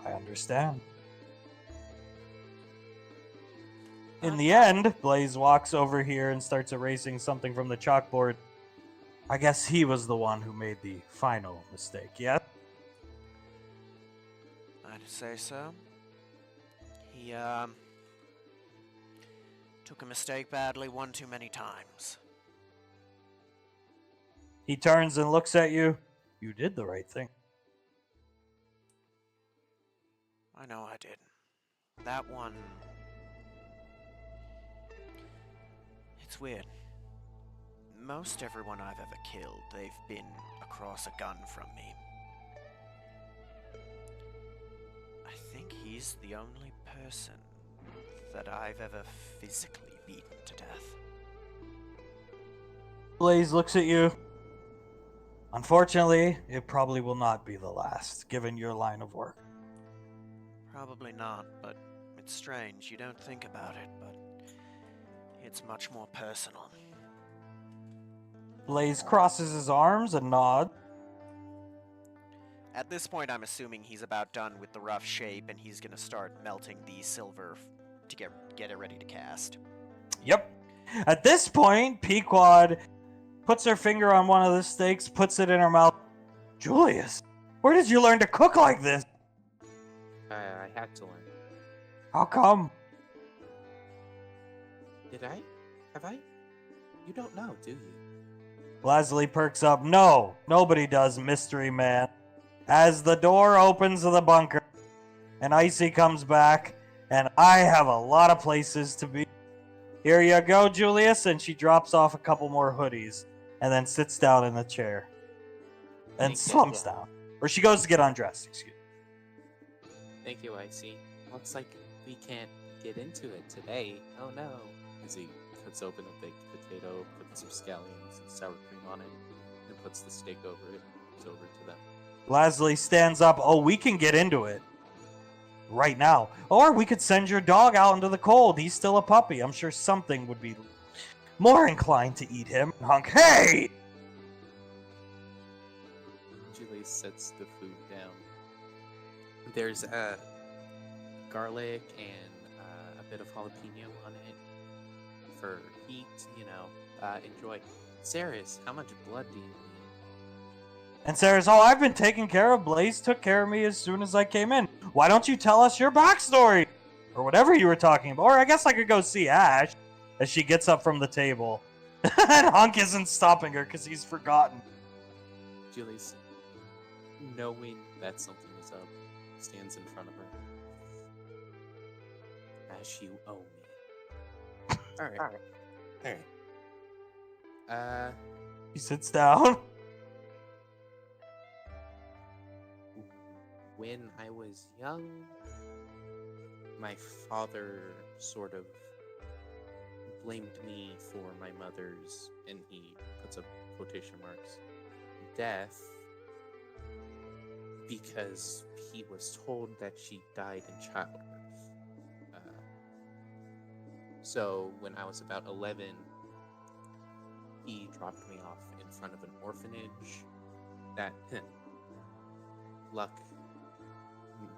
I understand. In the end, Blaze walks over here and starts erasing something from the chalkboard. I guess he was the one who made the final mistake, yeah? I'd say so. He, took a mistake badly one too many times. He turns and looks at you. You did the right thing. I know I didn't. That one... It's weird. Most everyone I've ever killed, they've been across a gun from me. I think he's the only person that I've ever physically beaten to death. Blaze looks at you. Unfortunately, it probably will not be the last, given your line of work. Probably not, but it's strange. You don't think about it, but it's much more personal. Blaze crosses his arms and nods. At this point, I'm assuming he's about done with the rough shape, and he's gonna start melting the silver to get it ready to cast. Yep. At this point, Pequod puts her finger on one of the steaks, puts it in her mouth. Julius, where did you learn to cook like this? I had to learn. How come? Did I? Have I? You don't know, do you? Lazuli perks up. No, nobody does, mystery man. As the door opens to the bunker, and Icy comes back, and I have a lot of places to be. Here you go, Julius, and she drops off a couple more hoodies, and then sits down in the chair. And Thank you. slumps down. Or she goes to get undressed, excuse me. Thank you, Icy. Looks like we can't get into it today. Oh no. As he cuts open a baked potato, puts some scallions and sour cream on it, and puts the steak over it. Goes over to them. Lazuli stands up. Oh, we can get into it right now. Or we could send your dog out into the cold. He's still a puppy. I'm sure something would be more inclined to eat him. Hunk, hey! Julie sets the food down. There's garlic and a bit of jalapeno on it for heat, you know. Enjoy. Saris, how much blood do you need? And Sarah's, oh, I've been taken care of. Blaze took care of me as soon as I came in. Why don't you tell us your backstory? Or whatever you were talking about. Or I guess I could go see Ash as she gets up from the table. And Hunk isn't stopping her because he's forgotten. Julie's, knowing that something is up, stands in front of her. Ash, you owe me. Alright. He sits down. When I was young, my father sort of blamed me for my mother's, and he puts up quotation marks, death, because he was told that she died in childbirth. So when I was about 11, he dropped me off in front of an orphanage that,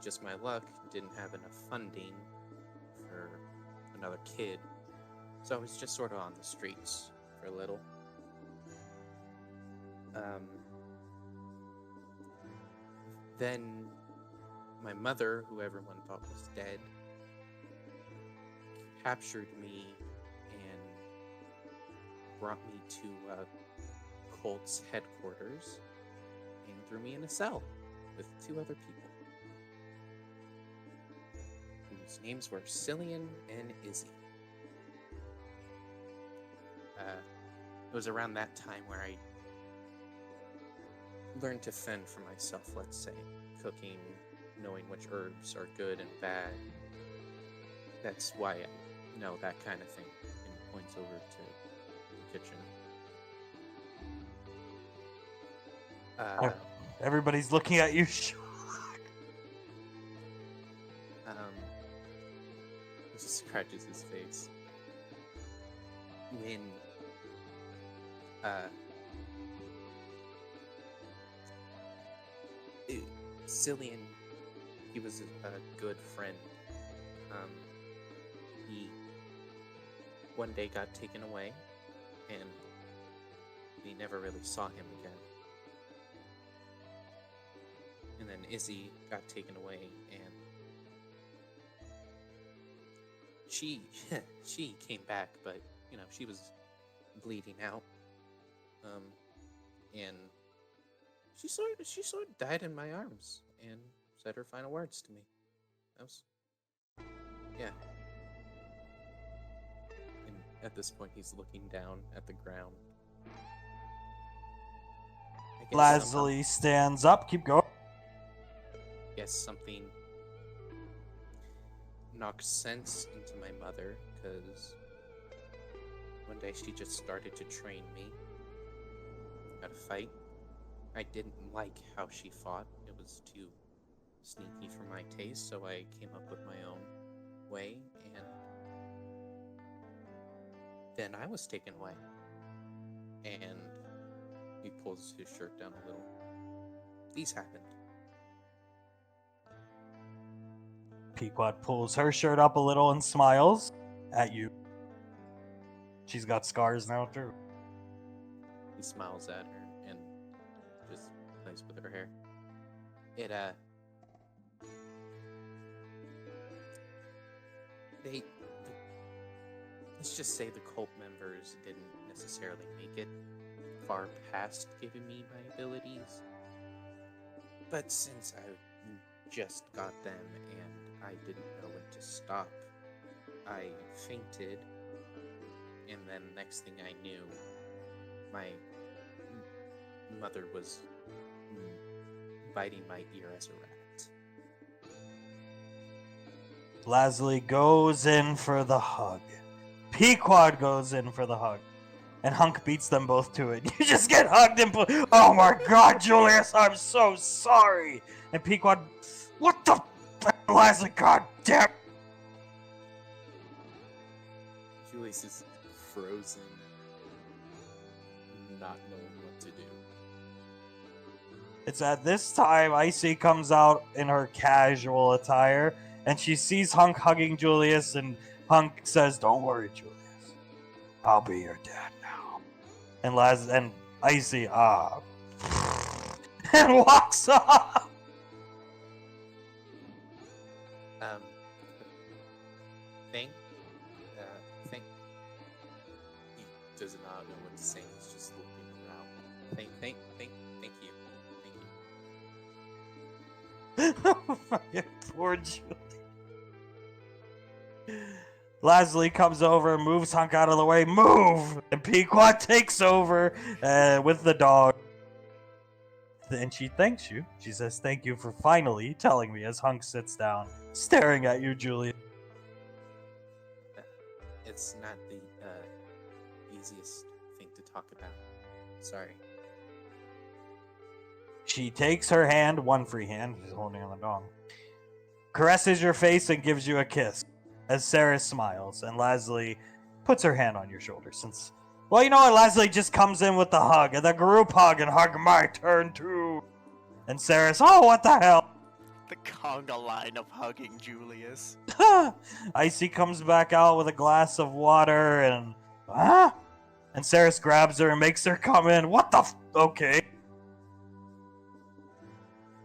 just my luck, didn't have enough funding for another kid. So I was just sort of on the streets for a little. Then my mother, who everyone thought was dead, captured me and brought me to Colt's headquarters and threw me in a cell with 2 other people, whose names were Cillian and Izzy. It was around that time where I learned to fend for myself, let's say. Cooking, knowing which herbs are good and bad. That's why I know that kind of thing. And he points over to the kitchen. Everybody's looking at you. He just scratches his face. When Cillian, he was a good friend. He one day got taken away, and we never really saw him again. And then Izzy got taken away, and she came back, but she was bleeding out, and she sort of died in my arms and said her final words to me. That was, yeah. And at this point, he's looking down at the ground. Lazuli stands up. Keep going. Guess something knocked sense into my mother, because one day she just started to train me how to fight. I didn't like how she fought. It was too sneaky for my taste, so I came up with my own way, and then I was taken away. And he pulls his shirt down a little. These happened. Pequod pulls her shirt up a little and smiles at you. She's got scars now too. He smiles at her and just plays with her hair. Let's just say the cult members didn't necessarily make it far past giving me my abilities. But since I just got them and I didn't know when to stop, I fainted, and then next thing I knew, my mother was biting my ear as a rat. Lazuli goes in for the hug. Pequod goes in for the hug. And Hunk beats them both to it. You just get hugged and oh my god, Julius, I'm so sorry. And Pequod, what the Lazuli, god damn. Julius is frozen, not knowing what to do. It's at this time Icy comes out in her casual attire, and she sees Hunk hugging Julius, and Hunk says, "Don't worry, Julius. I'll be your dad now." And Icy, and walks off. He does not know what to say. He's just looking around. Thank you. Poor Julie. Lazuli comes over, moves Hunk out of the way. Move! And Pequod takes over with the dog. And she thanks you. She says, "Thank you for finally telling me," as Hunk sits down, staring at you, Julie. It's not the easiest thing to talk about. Sorry. She takes her hand, one free hand, she's holding on the dong, caresses your face and gives you a kiss as Sarah smiles, and Leslie puts her hand on your shoulder since, well, you know what, Leslie just comes in with the hug, and the group hug, and hug my turn too. And Sarah's, oh, what the hell? The conga line of hugging Julius. Icy comes back out with a glass of water, and, huh? And Sarah grabs her and makes her come in. What the okay.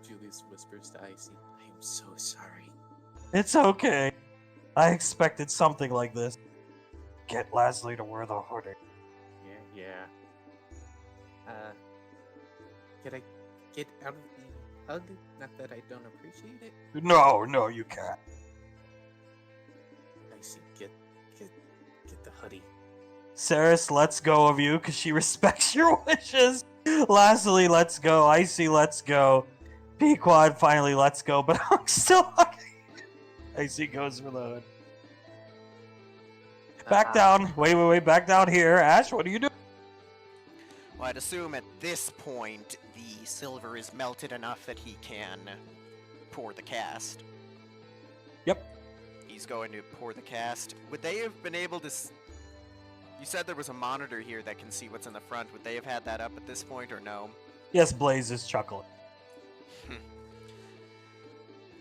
Julius whispers to Icy, I am so sorry. It's okay. I expected something like this. Get Leslie to wear the hoodie. Yeah. Could I get out of the hug? Not that I don't appreciate it. No, you can't. Icy, get the hoodie. Saris lets go of you because she respects your wishes. Leslie lets go. Icy lets go. Pequod finally lets go, but I'm still hugging. Icy goes for the hood. Back down. Wait. Back down here. Ash, what are you doing? Well, I'd assume at this point the silver is melted enough that he can pour the cast. Yep. He's going to pour the cast. Would they have been able to... You said there was a monitor here that can see what's in the front. Would they have had that up at this point, or no? Yes, Blaze is chuckling.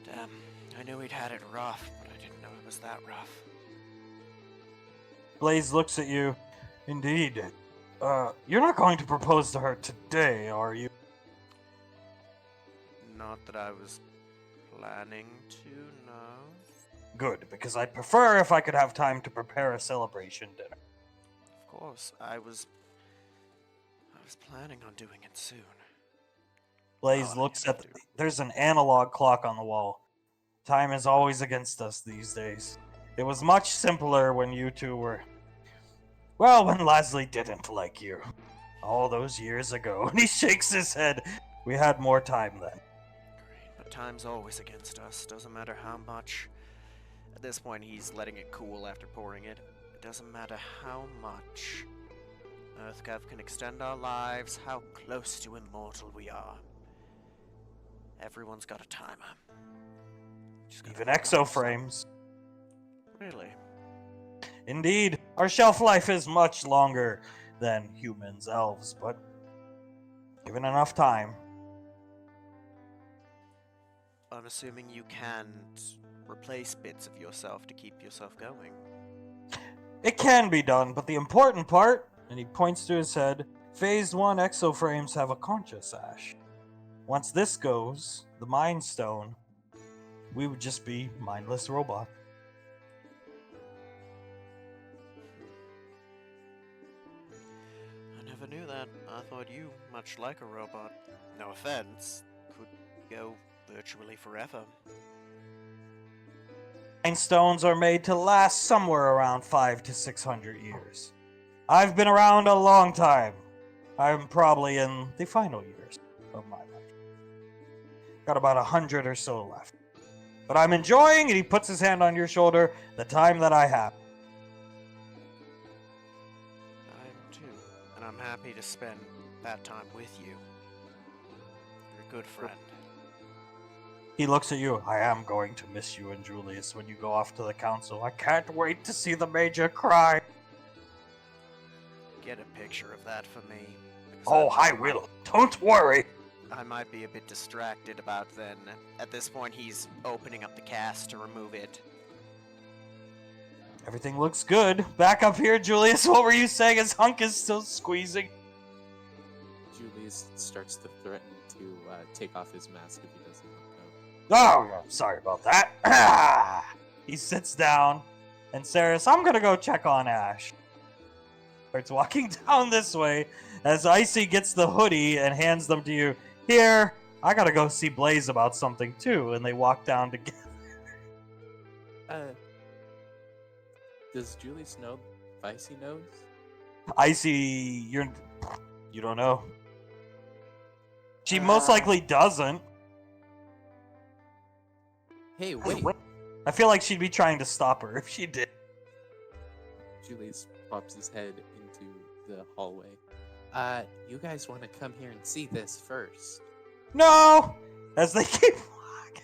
Damn, I knew he'd had it rough, but I didn't know it was that rough. Blaze looks at you. Indeed. You're not going to propose to her today, are you? Not that I was planning to, no. Good, because I'd prefer if I could have time to prepare a celebration dinner. Of course, I was planning on doing it soon. Blaze Oh, looks yeah, at dude. there's an analog clock on the wall. Time is always against us these days. It was much simpler when you two were... Well, when Leslie didn't like you. All those years ago. And he shakes his head. We had more time then. Great, but time's always against us. Doesn't matter how much. At this point, he's letting it cool after pouring it. It doesn't matter how much. Earthcav can extend our lives, how close to immortal we are. Everyone's got a timer. Just gotta Even figure out exoframes. Really? Indeed, our shelf life is much longer than humans, elves, but given enough time. I'm assuming you can't replace bits of yourself to keep yourself going. It can be done, but the important part, and he points to his head, Phase 1 exoframes have a conscious Ash. Once this goes, the Mind Stone, we would just be mindless robots. I never knew that. I thought you, much like a robot, no offense, could go virtually forever. Mind Stones are made to last somewhere around 500 to 600 years. I've been around a long time. I'm probably in the final years of my life. Got about 100 or so left. But I'm enjoying, and he puts his hand on your shoulder, the time that I have. I am too, and I'm happy to spend that time with you. You're a good friend. He looks at you. I am going to miss you and Julius when you go off to the council. I can't wait to see the Major cry. Get a picture of that for me. because Oh, I will. Don't worry. I might be a bit distracted about then. At this point, he's opening up the cast to remove it. Everything looks good. Back up here, Julius. What were you saying as Hunk is still squeezing? Julius starts to threaten to take off his mask if he doesn't let go. Oh, I'm sorry about that. He sits down, and Saris, I'm gonna go check on Ash. Starts walking down this way as Icy gets the hoodie and hands them to you. Here, I gotta go see Blaze about something too, and they walk down together. Does Julius know if Icy knows? Icy, you don't know. She most likely doesn't. Hey, wait! I feel like she'd be trying to stop her if she did. Julius pops his head into the hallway. You guys want to come here and see this first? No! As they keep walking.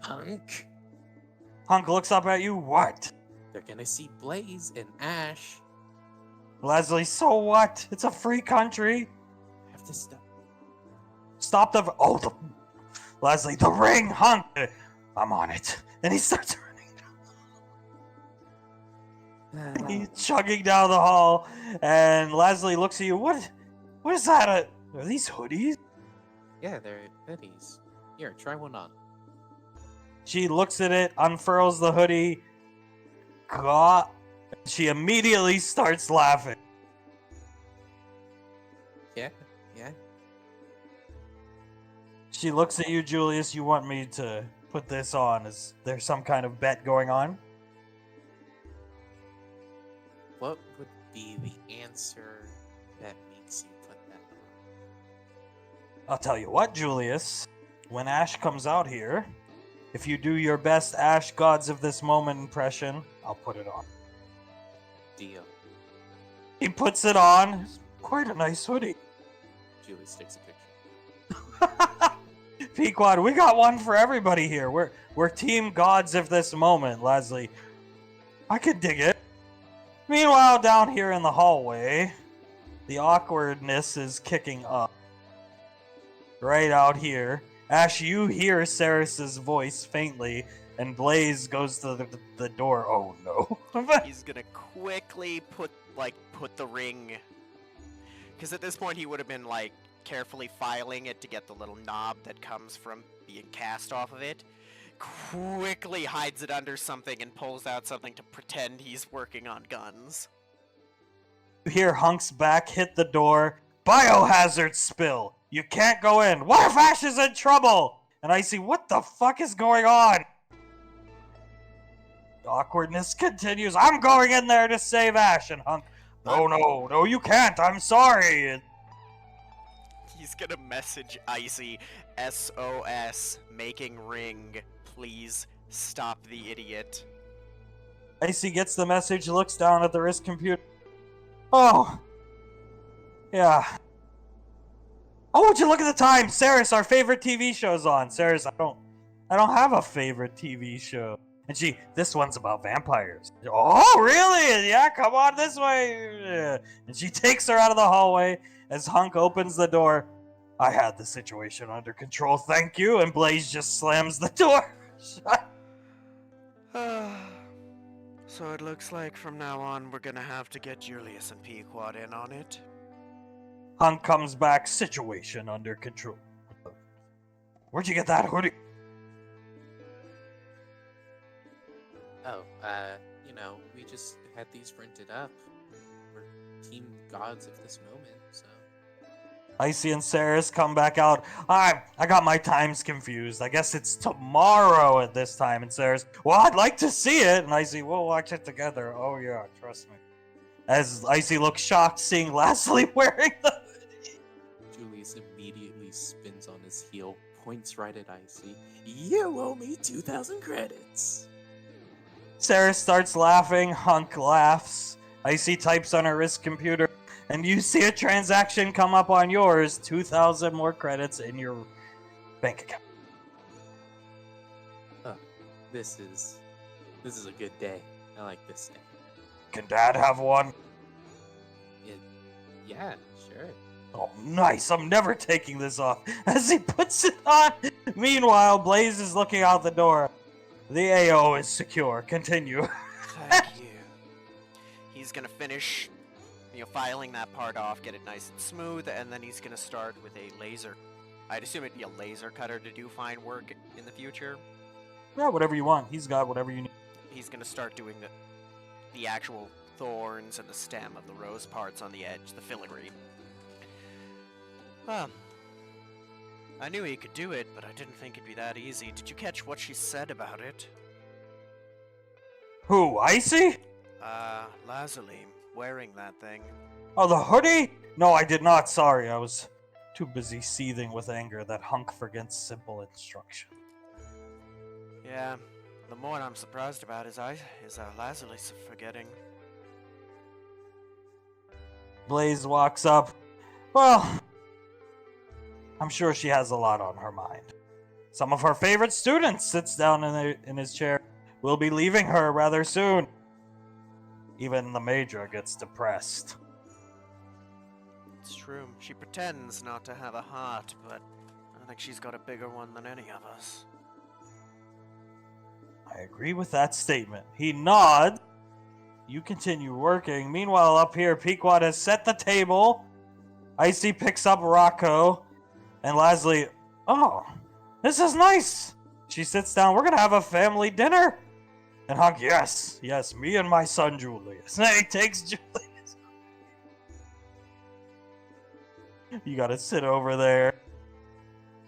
Hunk! Hunk looks up at you. What? They're gonna see Blaze and Ash. Leslie, so what? It's a free country. I have to stop. Stop the. Oh, the. Leslie, the ring! Hunk! I'm on it. And he starts running. He's chugging down the hall. And Leslie looks at you. What is that? Are these hoodies? Yeah, they're hoodies. Here, try one on. She looks at it, unfurls the hoodie. God. She immediately starts laughing. Yeah. She looks at you, Julius. You want me to put this on? Is there some kind of bet going on? What would be the answer that makes you put that on? I'll tell you what, Julius. When Ash comes out here, if you do your best Ash Gods of this moment impression, I'll put it on. Deal. He puts it on. Quite a nice hoodie. Julius takes a picture. Pequod, we got one for everybody here. We're team gods of this moment, Leslie. I could dig it. Meanwhile, down here in the hallway, the awkwardness is kicking up. Right out here. Ash, you hear Ceres's voice faintly, and Blaze goes to the door. Oh no. He's gonna quickly put the ring, because at this point he would have been like carefully filing it to get the little knob that comes from being cast off of it. Quickly hides it under something and pulls out something to pretend he's working on guns. You hear Hunk's back hit the door. Biohazard spill. You can't go in. What if Ash is in trouble? And I see, what the fuck is going on? The awkwardness continues. I'm going in there to save Ash. And Hunk, no, you can't. I'm sorry. He's gonna message Icy, SOS, making ring. Please stop the idiot. Icy gets the message, looks down at the wrist computer. Oh. Yeah. Oh, would you look at the time? Ceres, our favorite TV show's on. Ceres, I don't have a favorite TV show. And this one's about vampires. Oh, really? Yeah, come on this way. And she takes her out of the hallway as Hunk opens the door. I had the situation under control, thank you. And Blaze just slams the door shut. So it looks like from now on we're gonna have to get Julius and Pequod in on it. Hunk comes back, situation under control. Where'd you get that hoodie? Oh, we just had these printed up. We're team gods of this moment, so. Icy and Ceres come back out. I got my times confused. I guess it's tomorrow at this time. And Ceres, well, I'd like to see it. And Icy, we'll watch it together. Oh yeah, trust me. As Icy looks shocked seeing Leslie wearing the hoodie. Julius immediately spins on his heel, points right at Icy. You owe me 2,000 credits. Ceres starts laughing. Hunk laughs. Icy types on her wrist computer. And you see a transaction come up on yours, 2,000 more credits in your bank account. This is a good day. I like this day. Can Dad have one? Yeah, sure. Oh, nice. I'm never taking this off. As he puts it on. Meanwhile, Blaze is looking out the door. The AO is secure. Continue. Thank you. He's gonna finish, filing that part off, get it nice and smooth, and then he's gonna start with a laser. I'd assume it'd be a laser cutter to do fine work in the future. Yeah, whatever you want. He's got whatever you need. He's gonna start doing the actual thorns and the stem of the rose parts on the edge, the filigree. I knew he could do it, but I didn't think it'd be that easy. Did you catch what she said about it? Who, Icy? Lazuli, wearing that thing. Oh, the hoodie? No, I did not. Sorry, I was too busy seething with anger that Hunk forgets simple instruction. Yeah, the more I'm surprised about is Lazuli's forgetting. Blaze walks up. Well, I'm sure she has a lot on her mind. Some of her favorite students sits down in his chair. We'll be leaving her rather soon. Even the Major gets depressed. It's true. She pretends not to have a heart, but I think she's got a bigger one than any of us. I agree with that statement. He nods. You continue working. Meanwhile, up here, Pequod has set the table. Icy picks up Rocco. And Leslie, oh, this is nice. She sits down. We're going to have a family dinner. And Hunk, yes, me and my son Julius. And he takes Julius. You got to sit over there.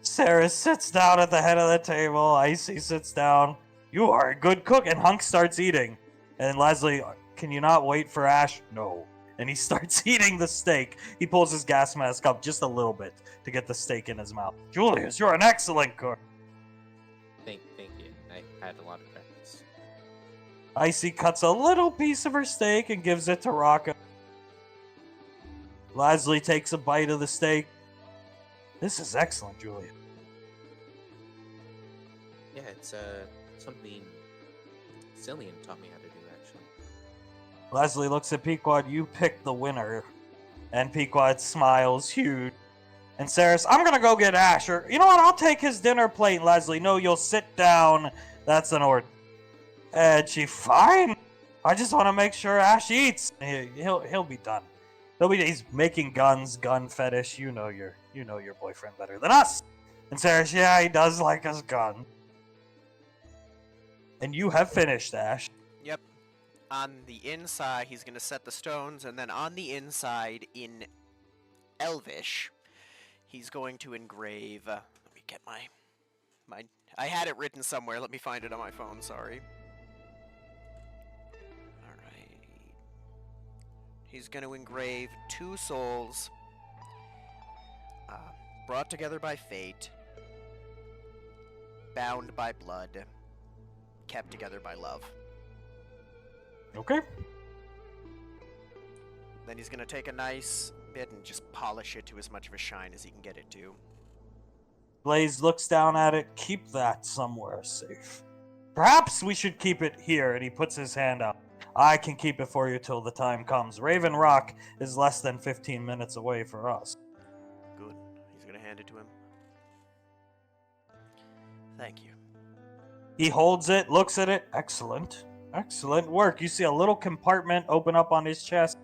Sarah sits down at the head of the table. Icy sits down. You are a good cook. And Hunk starts eating. And Leslie, can you not wait for Ash? No. And he starts eating the steak. He pulls his gas mask up just a little bit to get the steak in his mouth. Julius, you're an excellent cook. Thank you. I had a lot of practice. Icy cuts a little piece of her steak and gives it to Rocco. Leslie takes a bite of the steak. This is excellent, Julia. Yeah, it's something Cillian taught me how to do, actually. Leslie looks at Pequod. You picked the winner. And Pequod smiles huge. And Saris, I'm gonna go get Ash. Or, you know what, I'll take his dinner plate, Leslie. No, you'll sit down. That's an order. And she, fine. I just want to make sure Ash eats. He'll be done. He's making guns, gun fetish. You know your boyfriend better than us. And Saris, yeah, he does like his gun. And you have finished, Ash. Yep. On the inside, he's going to set the stones, and then on the inside, in Elvish, he's going to engrave... let me get my... I had it written somewhere. Let me find it on my phone, sorry. Alright. He's going to engrave 2 souls, brought together by fate, bound by blood, kept together by love. Okay. Then he's gonna take a nice bit and just polish it to as much of a shine as he can get it to. Blaze looks down at it. Keep that somewhere safe. Perhaps we should keep it here. And he puts his hand out. I can keep it for you till the time comes. Raven Rock is less than 15 minutes away for us. Good. He's gonna hand it to him. Thank you. He holds it, looks at it. Excellent. Excellent work. You see a little compartment open up on his chest.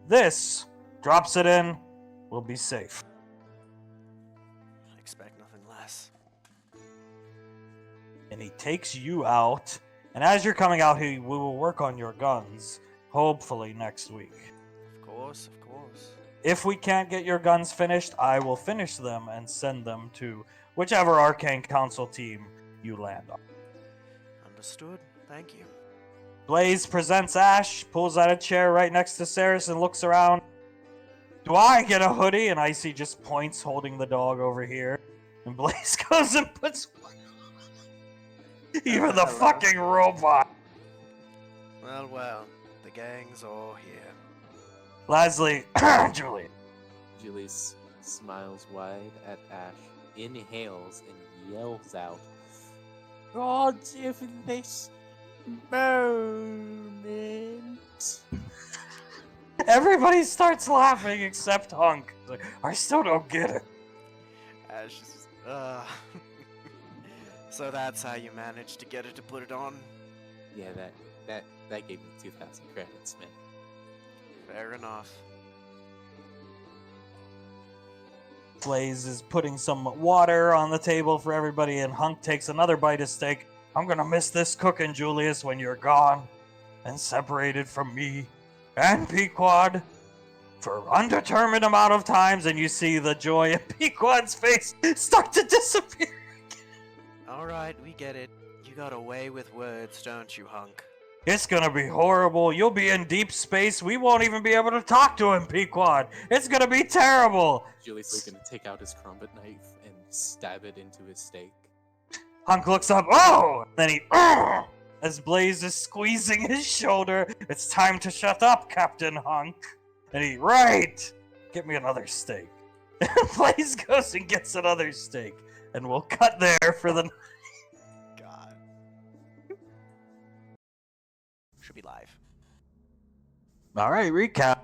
This, drops it in, will be safe. I expect nothing less. And he takes you out. And as you're coming out, we will work on your guns. Hopefully next week. Of course, of course. If we can't get your guns finished, I will finish them and send them to whichever Arcane Council team you land on. Understood. Thank you. Blaze presents Ash, pulls out a chair right next to Saris and looks around. Do I get a hoodie? And Icy just points, holding the dog over here. And Blaze goes and puts one on. Even the fucking robot. Well, the gang's all here. Leslie, Julie. Julius smiles wide at Ash, inhales, and yells out, God, if this moment. Everybody starts laughing except Hunk. He's like, I still don't get it. Ash is, So that's how you managed to get it to put it on? Yeah, that gave me 2,000 credits, man. Fair enough. Blaze is putting some water on the table for everybody, and Hunk takes another bite of steak. I'm gonna miss this cooking, Julius, when you're gone and separated from me and Pequod for undetermined amount of times, and you see the joy in Pequod's face start to disappear. Alright, we get it. You got away with words, don't you, Hunk? It's gonna be horrible. You'll be in deep space. We won't even be able to talk to him, Pequod. It's gonna be terrible. Julius is going to take out his crumpet knife and stab it into his steak. Hunk looks up. Oh! Then he... as Blaze is squeezing his shoulder. It's time to shut up, Captain Hunk. And he, right! Get me another steak. Blaze goes and gets another steak. And we'll cut there for the... God. Should be live. Alright, recap.